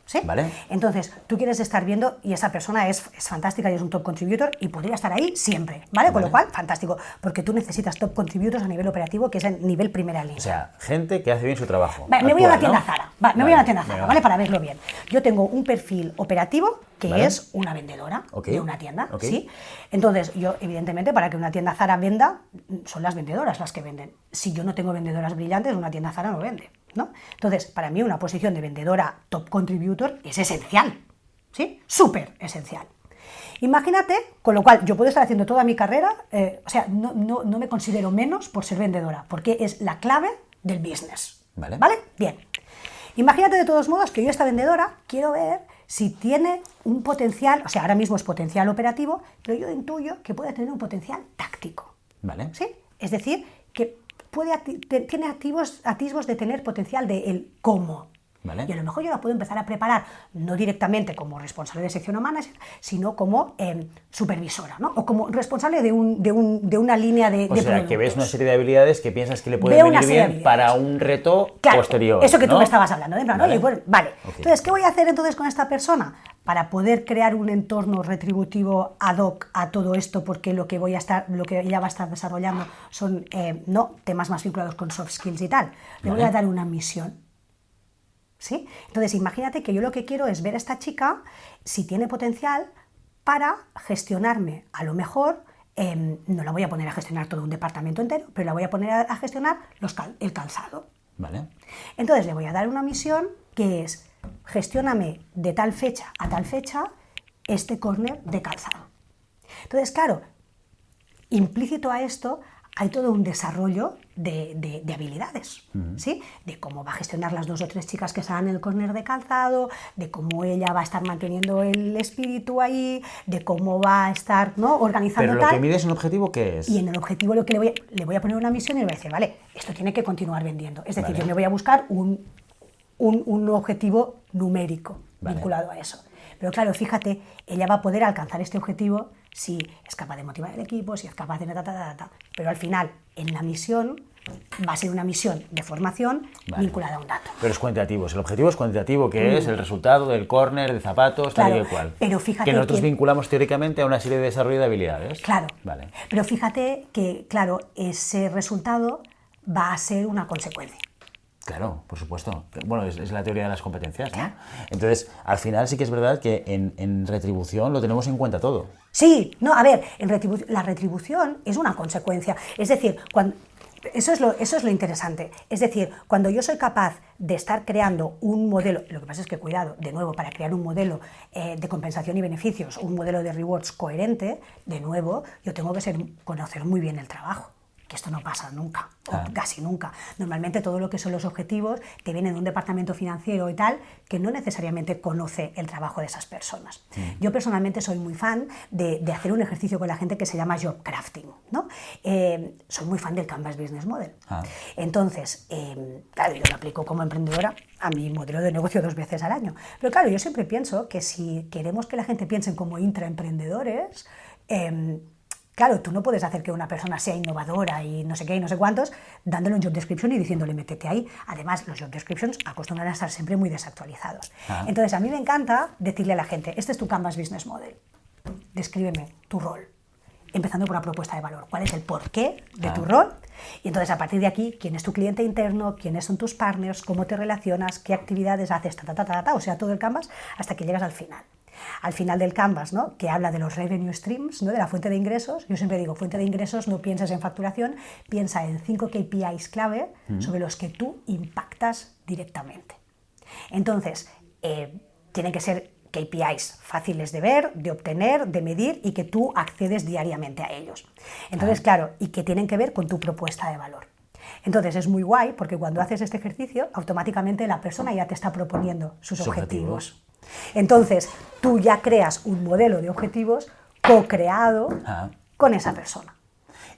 ¿Sí? Vale. Entonces, tú quieres estar viendo, y esa persona es fantástica y es un top contributor y podría estar ahí siempre, ¿vale? Con lo cual, fantástico, porque tú necesitas top contributors a nivel operativo, que es el nivel primera línea. O sea, gente que hace bien su trabajo. Vale, me voy a la tienda Zara, voy a la tienda Zara, ¿vale? Para verlo bien. Yo tengo un perfil operativo que es una vendedora de una tienda, ¿sí? Entonces, yo, evidentemente, para que una tienda Zara venda, son las vendedoras las que venden. Si yo no tengo vendedoras brillantes, una tienda Zara no vende, ¿no? Entonces, para mí una posición de vendedora top contributor es esencial, ¿sí? Súper esencial. Imagínate, con lo cual yo puedo estar haciendo toda mi carrera, o sea, no me considero menos por ser vendedora, porque es la clave del business, ¿vale? Bien. Imagínate de todos modos que yo esta vendedora quiero ver si tiene un potencial, o sea, ahora mismo es potencial operativo, pero yo intuyo que puede tener un potencial táctico, ¿vale? ¿Sí? Es decir, que tiene atisbos de tener potencial de el cómo. ¿Vale? Y a lo mejor yo la puedo empezar a preparar, no directamente como responsable de sección o manager, sino como supervisora, ¿no? O como responsable de una línea de productos. O sea, que ves una serie de habilidades que piensas que le pueden venir bien para un reto posterior. Eso que tú me estabas hablando, ¿no? Vale. Entonces, ¿qué voy a hacer entonces con esta persona? Para poder crear un entorno retributivo ad hoc a todo esto, porque lo que ella va a estar desarrollando son temas más vinculados con soft skills y tal. Le voy a dar una misión. ¿Sí? Entonces, imagínate que yo lo que quiero es ver a esta chica si tiene potencial para gestionarme. A lo mejor no la voy a poner a gestionar todo un departamento entero, pero la voy a poner a gestionar el calzado. Vale. Entonces, le voy a dar una misión que es: gestióname de tal fecha a tal fecha este córner de calzado. Entonces, claro, implícito a esto hay todo un desarrollo de habilidades, ¿sí? De cómo va a gestionar las 2 o 3 chicas que están en el córner de calzado, de cómo ella va a estar manteniendo el espíritu ahí, de cómo va a estar, ¿no?, organizando. Pero lo que mide es un objetivo, ¿qué es? Y en el objetivo lo que le voy a poner una misión y le voy a decir, vale, esto tiene que continuar vendiendo. Es decir, yo me voy a buscar un objetivo numérico vinculado a eso. Pero claro, fíjate, ella va a poder alcanzar este objetivo si es capaz de motivar el equipo, si es capaz de... Pero al final, en la misión, va a ser una misión de formación vinculada a un dato. Pero es cuantitativo. El objetivo es cuantitativo, que es el resultado del córner, de zapatos, tal y cual. Pero fíjate que nosotros vinculamos teóricamente a una serie de desarrollo de habilidades. Claro. Vale. Pero fíjate que, claro, ese resultado va a ser una consecuencia. Claro, por supuesto. Bueno, es la teoría de las competencias, ¿no? Entonces, al final sí que es verdad que en retribución lo tenemos en cuenta todo. Sí, no, a ver, la retribución es una consecuencia. Es decir, eso es lo interesante. Es decir, cuando yo soy capaz de estar creando un modelo, lo que pasa es que, cuidado, de nuevo, para crear un modelo de compensación y beneficios, un modelo de rewards coherente, de nuevo, yo tengo que conocer muy bien el trabajo. Que esto no pasa nunca, o casi nunca. Normalmente todo lo que son los objetivos te vienen de un departamento financiero y tal, que no necesariamente conoce el trabajo de esas personas. Yo personalmente soy muy fan de hacer un ejercicio con la gente que se llama job crafting, ¿no? Soy muy fan del Canvas Business Model. Entonces, claro, yo lo aplico como emprendedora a mi modelo de negocio 2 veces al año. Pero claro, yo siempre pienso que si queremos que la gente piense como intraemprendedores, claro, tú no puedes hacer que una persona sea innovadora y no sé qué y no sé cuántos, dándole un job description y diciéndole métete ahí. Además, los job descriptions acostumbran a estar siempre muy desactualizados. Entonces, a mí me encanta decirle a la gente, este es tu Canvas Business Model, descríbeme tu rol, empezando por la propuesta de valor. ¿Cuál es el porqué de tu rol? Y entonces, a partir de aquí, ¿quién es tu cliente interno? ¿Quiénes son tus partners? ¿Cómo te relacionas? ¿Qué actividades haces? O sea, todo el Canvas hasta que llegas al final. Al final del Canvas, ¿no? Que habla de los revenue streams, ¿no? De la fuente de ingresos. Yo siempre digo, fuente de ingresos, no pienses en facturación, piensa en 5 KPIs clave sobre los que tú impactas directamente. Entonces, tienen que ser KPIs fáciles de ver, de obtener, de medir y que tú accedes diariamente a ellos. Entonces, claro, y que tienen que ver con tu propuesta de valor. Entonces es muy guay porque cuando haces este ejercicio, automáticamente la persona ya te está proponiendo sus objetivos. Entonces, tú ya creas un modelo de objetivos co-creado con esa persona.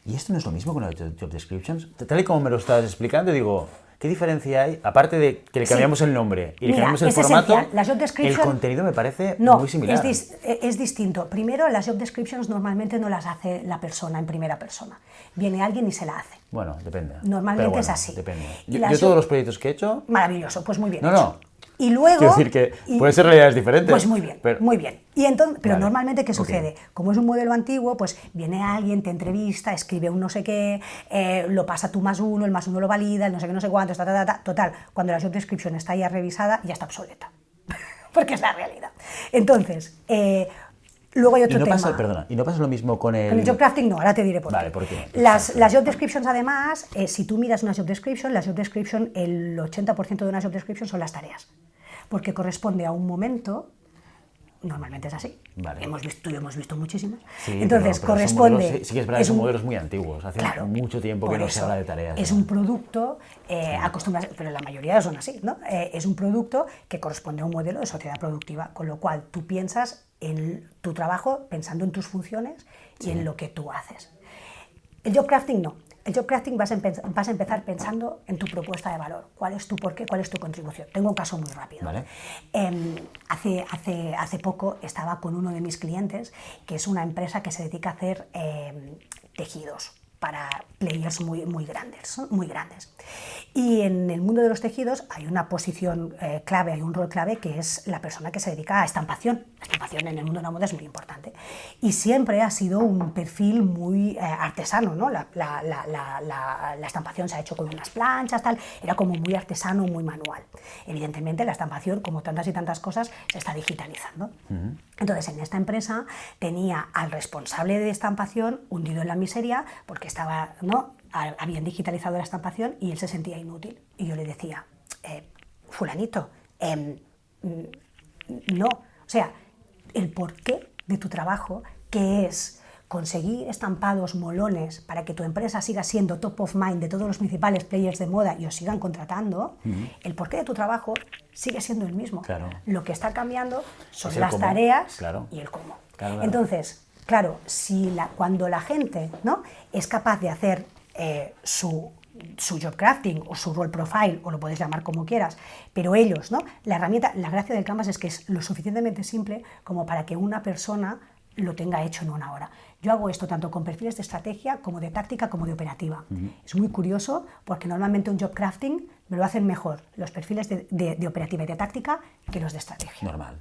¿Y esto no es lo mismo con los job descriptions? Tal y como me lo estabas explicando, digo, ¿qué diferencia hay? Aparte de que le cambiamos el nombre y le cambiamos el formato, las job descriptions, el contenido me parece muy similar. Es distinto. Primero, las job descriptions normalmente no las hace la persona en primera persona. Viene alguien y se la hace. Bueno, depende. Normalmente es así. Depende. Yo todos los proyectos que he hecho... Maravilloso, pues muy bien hecho. No. Y luego... Quiero decir que pueden ser realidades diferentes. Pues muy bien, muy bien. Y entonces, pero vale. Normalmente, ¿qué sucede? Como es un modelo antiguo, pues viene alguien, te entrevista, escribe un no sé qué, lo pasa tú +1, el +1 lo valida, el no sé qué, no sé cuánto, total, cuando la job description está ya revisada, ya está obsoleta. Porque es la realidad. Entonces, luego hay otro tema. ¿Y no pasa lo mismo con el...? Con el job crafting no, ahora te diré por qué. Vale, ¿por qué? Las job descriptions, además, si tú miras una job description, el 80% de una job description son las tareas. Porque corresponde a un momento, normalmente es así, vale. hemos visto muchísimos, sí, entonces pero corresponde... Sí que es verdad que son modelos muy antiguos, hace mucho tiempo que no se habla de tareas. Es un producto, acostumbrado, pero la mayoría son así, ¿no? Es un producto que corresponde a un modelo de sociedad productiva, con lo cual tú piensas en tu trabajo pensando en tus funciones y en lo que tú haces. El job crafting no. El job crafting vas a empezar pensando en tu propuesta de valor. ¿Cuál es tu porqué? ¿Cuál es tu contribución? Tengo un caso muy rápido. Vale. Hace poco estaba con uno de mis clientes, que es una empresa que se dedica a hacer tejidos para players muy grandes. Y en el mundo de los tejidos hay una posición clave, hay un rol clave, que es la persona que se dedica a estampación. La estampación en el mundo de la moda es muy importante. Y siempre ha sido un perfil muy artesano, ¿no? La estampación se ha hecho con unas planchas, tal. Era como muy artesano, muy manual. Evidentemente, la estampación, como tantas y tantas cosas, se está digitalizando. Entonces, en esta empresa tenía al responsable de estampación hundido en la miseria porque estaba, ¿no?, habían digitalizado la estampación y él se sentía inútil. Y yo le decía, fulanito, no. O sea, el porqué de tu trabajo, que es conseguir estampados molones para que tu empresa siga siendo top of mind de todos los principales players de moda y os sigan contratando, el porqué de tu trabajo sigue siendo el mismo. Claro. Lo que está cambiando son las tareas y el cómo. Claro. Entonces, claro, cuando la gente, ¿no?, es capaz de hacer su job crafting o su role profile, o lo puedes llamar como quieras, pero ellos, ¿no?, la gracia del Canvas es que es lo suficientemente simple como para que una persona lo tenga hecho en una hora. Yo hago esto tanto con perfiles de estrategia como de táctica como de operativa. Es muy curioso porque normalmente un job crafting me lo hacen mejor los perfiles de operativa y de táctica que los de estrategia. Normal.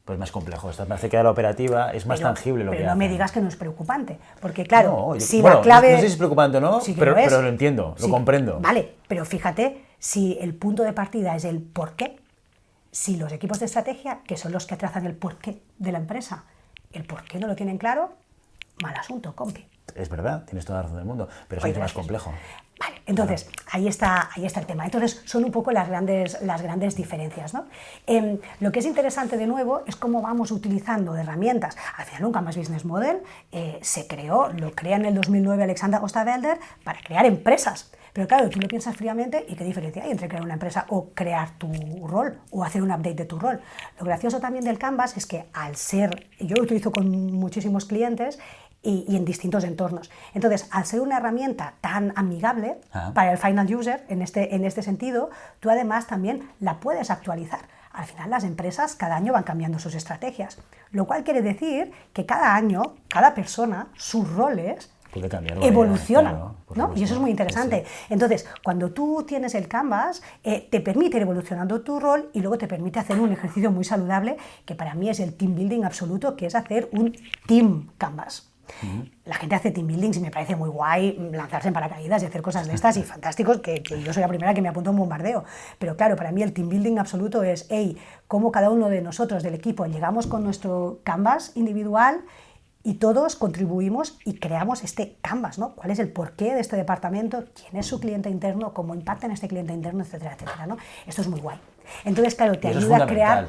Pues más complejo. Esta parece que la operativa es más tangible lo que Pero no hacen. me digas que no es preocupante, porque claro, No, si bueno, la clave... no sé si es preocupante o no, sí que pero es. lo entiendo, Sí, lo comprendo. Vale, pero fíjate, si el punto de partida es el porqué, si los equipos de estrategia, que son los que trazan el porqué de la empresa, el porqué no lo tienen claro, mal asunto, compi. Es verdad, tienes toda la razón del mundo, pero es Oye, mucho más gracias. complejo. Vale, entonces, ahí está el tema. Entonces, son un poco las grandes diferencias, ¿no? Lo que es interesante, de nuevo, es cómo vamos utilizando herramientas. Al final, un Canvas Business Model lo crea en el 2009 Alexander Osterwalder para crear empresas. Pero claro, tú lo piensas fríamente y qué diferencia hay entre crear una empresa o crear tu rol o hacer un update de tu rol. Lo gracioso también del Canvas es que yo lo utilizo con muchísimos clientes y en distintos entornos. Entonces, al ser una herramienta tan amigable para el final user, en este sentido, tú además también la puedes actualizar. Al final, las empresas cada año van cambiando sus estrategias, lo cual quiere decir que cada año, cada persona, sus roles Puede cambiar, evolucionan, claro, ¿no? Y eso es muy interesante. Sí. Entonces, cuando tú tienes el Canvas, te permite ir evolucionando tu rol y luego te permite hacer un ejercicio muy saludable, que para mí es el team building absoluto, que es hacer un team Canvas. La gente hace team buildings y me parece muy guay lanzarse en paracaídas y hacer cosas de estas y fantásticos, que yo soy la primera que me apunto a un bombardeo. Pero claro, para mí el team building absoluto es, cómo cada uno de nosotros del equipo llegamos con nuestro Canvas individual y todos contribuimos y creamos este Canvas, ¿no? ¿Cuál es el porqué de este departamento? ¿Quién es su cliente interno? ¿Cómo impacta en este cliente interno? Etcétera, etcétera, ¿no? Esto es muy guay. Entonces, claro, te ayuda a crear,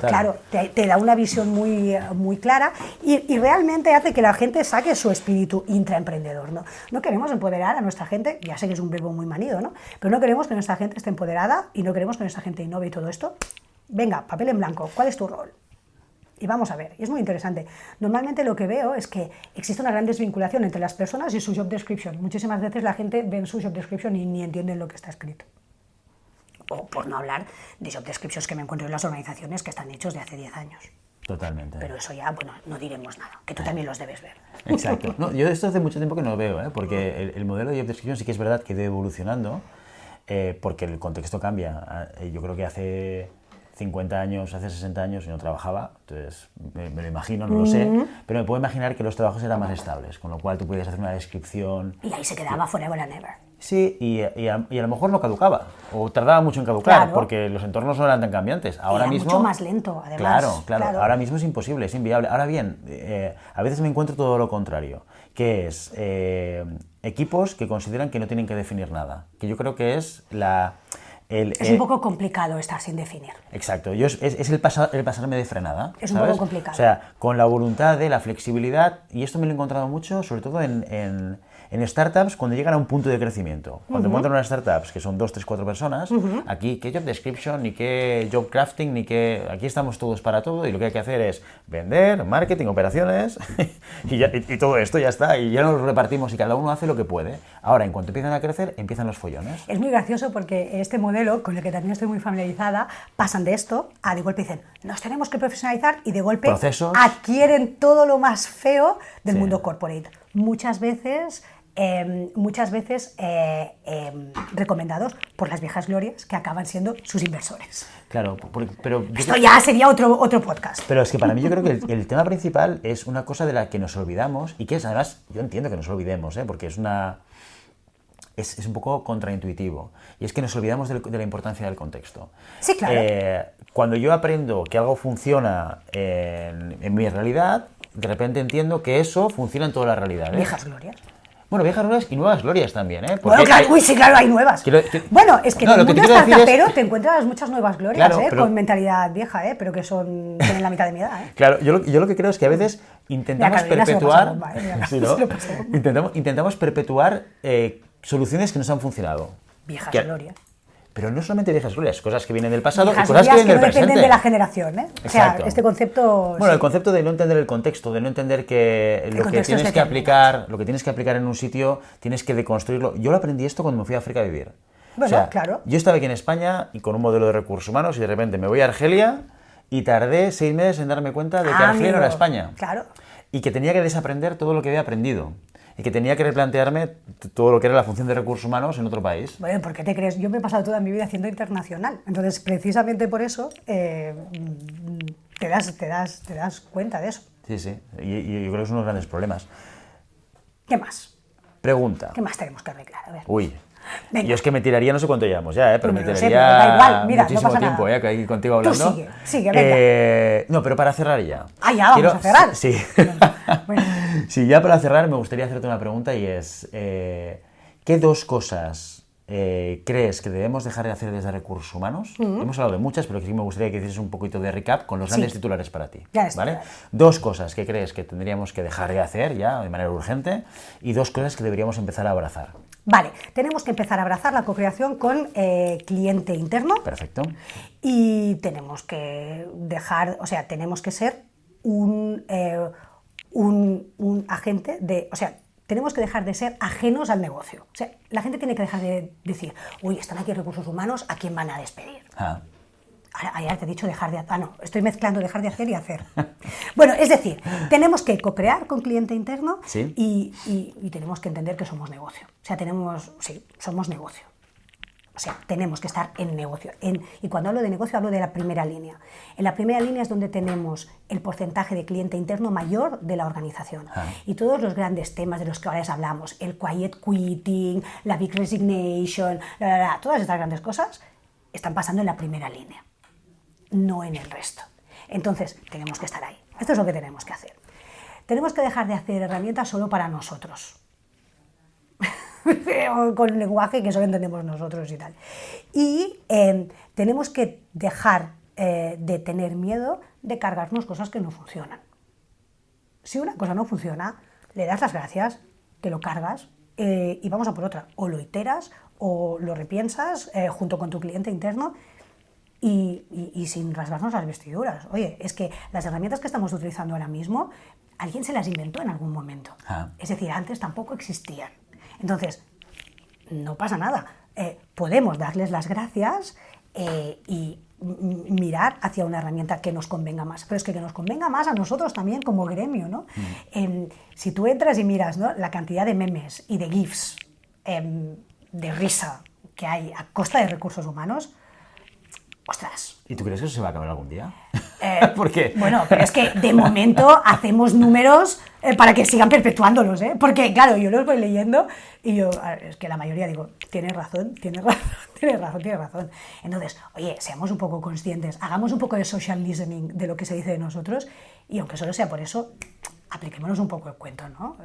claro, te da una visión muy clara y realmente hace que la gente saque su espíritu intraemprendedor, ¿no? No queremos empoderar a nuestra gente, ya sé que es un verbo muy manido, ¿no? Pero no queremos que nuestra gente esté empoderada y no queremos que nuestra gente innove y todo esto. Venga, papel en blanco, ¿cuál es tu rol? Y vamos a ver, y es muy interesante. Normalmente lo que veo es que existe una gran desvinculación entre las personas y su job description. Muchísimas veces la gente ve en su job description y ni entienden lo que está escrito. O por no hablar de job descriptions que me encuentro en las organizaciones que están hechos de hace 10 años. Totalmente. Pero eso ya, bueno, no diremos nada, que tú también los debes ver. Exacto. No, yo esto hace mucho tiempo que no lo veo, porque el modelo de job description sí que es verdad que va evolucionando, porque el contexto cambia. Yo creo que hace 50 años, hace 60 años yo no trabajaba, entonces me lo imagino, no lo sé, pero me puedo imaginar que los trabajos eran más estables, con lo cual tú podías hacer una descripción. Y ahí se quedaba forever and ever. Sí, y a lo mejor no caducaba, o tardaba mucho en caducar, Claro. porque los entornos no eran tan cambiantes. Ahora Era mismo, mucho más lento, además. Claro, ahora mismo es imposible, es inviable. Ahora bien, a veces me encuentro todo lo contrario, que es equipos que consideran que no tienen que definir nada, que yo creo que es es un poco complicado estar sin definir. Exacto, es el pasarme de frenada. Es un ¿sabes? poco complicado. O sea, con la voluntad de la flexibilidad, y esto me lo he encontrado mucho, sobre todo en startups, cuando llegan a un punto de crecimiento. Cuando encuentran unas startups que son 2, 3, 4 personas, aquí qué job description, ni qué job crafting, ni qué... Aquí estamos todos para todo y lo que hay que hacer es vender, marketing, operaciones y todo esto ya está. Y ya nos lo repartimos y cada uno hace lo que puede. Ahora, en cuanto empiezan a crecer, empiezan los follones. Es muy gracioso porque este modelo, con el que también estoy muy familiarizada, pasan de esto a de golpe dicen, nos tenemos que profesionalizar y de golpe Procesos. adquieren todo lo más feo del Sí. mundo corporate. Muchas veces recomendados por las viejas glorias que acaban siendo sus inversores. Claro, pero... Esto ya sería otro podcast. Pero es que para mí yo creo que el tema principal es una cosa de la que nos olvidamos y que es, además, yo entiendo que nos olvidemos, porque es un poco contraintuitivo. Y es que nos olvidamos de la importancia del contexto. Sí, claro. Cuando yo aprendo que algo funciona en mi realidad, de repente entiendo que eso funciona en todas las realidades. Viejas glorias. Bueno, viejas glorias y nuevas glorias también, ¿eh? Bueno, claro, sí, claro, hay nuevas. Bueno, es que en el mundo startupero te encuentras muchas nuevas glorias, claro, pero, con mentalidad vieja, pero que tienen la mitad de mi edad, Claro, yo lo que creo es que a veces intentamos perpetuar... Intentamos perpetuar soluciones que nos han funcionado. Viejas glorias. Pero no solamente viejas glorias, cosas que vienen del pasado viejas y cosas que vienen del presente. Dependen de la generación, ¿eh? O sea, Exacto. este concepto... Bueno, el concepto de no entender el contexto, de no entender que lo que tienes que aplicar en un sitio, tienes que deconstruirlo. Yo lo aprendí esto cuando me fui a África a vivir. Bueno, o sea, claro. Yo estaba aquí en España y con un modelo de recursos humanos y de repente me voy a Argelia y tardé 6 meses en darme cuenta de que Argelia no era España. Claro. Y que tenía que desaprender todo lo que había aprendido. Y que tenía que replantearme todo lo que era la función de recursos humanos en otro país. Bueno, ¿por qué te crees? Yo me he pasado toda mi vida haciendo internacional. Entonces, precisamente por eso, te das cuenta de eso. Sí, sí, y yo creo que es uno de los grandes problemas. ¿Qué más? Pregunta. ¿Qué más tenemos que arreglar? A ver. Uy. Venga. Yo es que me tiraría, no sé cuánto llevamos ya, pero No me lo sé, tiraría pero da igual, mira, no muchísimo pasa tiempo nada. que hay contigo hablando. Tú sigue, venga. No, pero para cerrar ya. Ah, ya, vamos a cerrar. Sí. Bueno. Sí, ya para cerrar me gustaría hacerte una pregunta y es, ¿qué dos cosas crees que debemos dejar de hacer desde Recursos Humanos? Hemos hablado de muchas, pero sí me gustaría que hicieses un poquito de recap con los grandes titulares para ti. Ya está. ¿Vale? Dos cosas que crees que tendríamos que dejar de hacer ya de manera urgente y dos cosas que deberíamos empezar a abrazar. Vale, tenemos que empezar a abrazar la co-creación con cliente interno. Perfecto. Y tenemos que dejar, o sea, tenemos que ser un agente de, o sea, tenemos que dejar de ser ajenos al negocio. O sea, la gente tiene que dejar de decir, uy, están aquí Recursos Humanos, ¿a quién van a despedir? Ah. Ahora te he dicho dejar de hacer. Ah, no, estoy mezclando dejar de hacer y hacer. Bueno, es decir, tenemos que co-crear con cliente interno ¿Sí? y tenemos que entender que somos negocio. O sea, somos negocio. O sea, tenemos que estar en negocio. Y cuando hablo de negocio, hablo de la primera línea. En la primera línea es donde tenemos el porcentaje de cliente interno mayor de la organización. Y todos los grandes temas de los que ahora les hablamos, el quiet quitting, la big resignation, todas estas grandes cosas están pasando en la primera línea, no en el resto. Entonces, tenemos que estar ahí. Esto es lo que tenemos que hacer. Tenemos que dejar de hacer herramientas solo para nosotros. Con el lenguaje que solo entendemos nosotros y tal. Y tenemos que dejar de tener miedo de cargarnos cosas que no funcionan. Si una cosa no funciona, le das las gracias, te lo cargas y vamos a por otra. O lo iteras o lo repiensas junto con tu cliente interno y sin rasgarnos las vestiduras. Oye, es que las herramientas que estamos utilizando ahora mismo, alguien se las inventó en algún momento. Es decir, antes tampoco existían. Entonces, no pasa nada. Podemos darles las gracias y mirar hacia una herramienta que nos convenga más. Pero es que nos convenga más a nosotros también como gremio, ¿no? Si tú entras y miras, ¿no?, la cantidad de memes y de GIFs de risa que hay a costa de recursos humanos, ¡ostras! ¿Y tú crees que eso se va a acabar algún día? ¿Por qué? Bueno, pero es que de momento hacemos números para que sigan perpetuándolos, ¿eh? Porque, claro, yo los voy leyendo y yo, es que la mayoría digo, tienes razón. Entonces, oye, seamos un poco conscientes, hagamos un poco de social listening de lo que se dice de nosotros y aunque solo sea por eso, apliquémonos un poco el cuento, ¿no?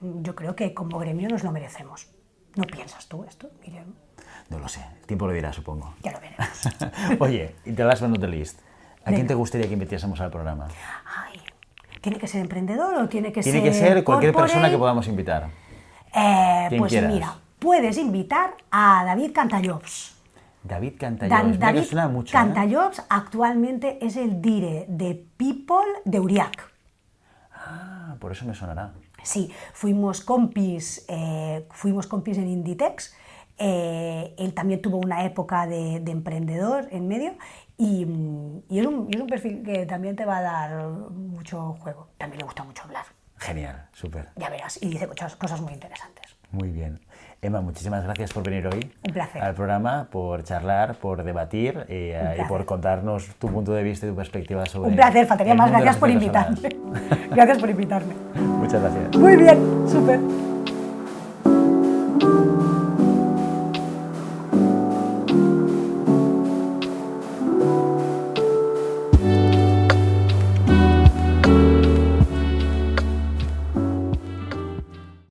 Yo creo que como gremio nos lo merecemos. ¿No piensas tú esto, Guillermo? No lo sé, el tiempo lo dirá, supongo. Ya lo veremos. Oye, y the last but not the least, ¿a quién te gustaría que invitásemos al programa? Ay, ¿tiene que ser emprendedor o tiene que ser Tiene que ser cualquier corporate? persona que podamos invitar. Pues quieras. mira, puedes invitar a David Cantallops. David Cantallops, David me suena mucho. Cantallops actualmente es el dire de People de Uriac. Ah, por eso me sonará. Sí, fuimos compis en Inditex. Él también tuvo una época de emprendedor en medio y es un perfil que también te va a dar mucho juego. También le gusta mucho hablar. Genial, súper. Ya verás, y dice muchas cosas muy interesantes. Muy bien. Emma, muchísimas gracias por venir hoy Un placer. al programa, por charlar, por debatir y por contarnos tu punto de vista y tu perspectiva sobre... Un placer, faltaría el más. mundo de Gracias por las relaciones invitarme. Gracias por invitarme. personales. Muchas gracias. Muy bien, súper.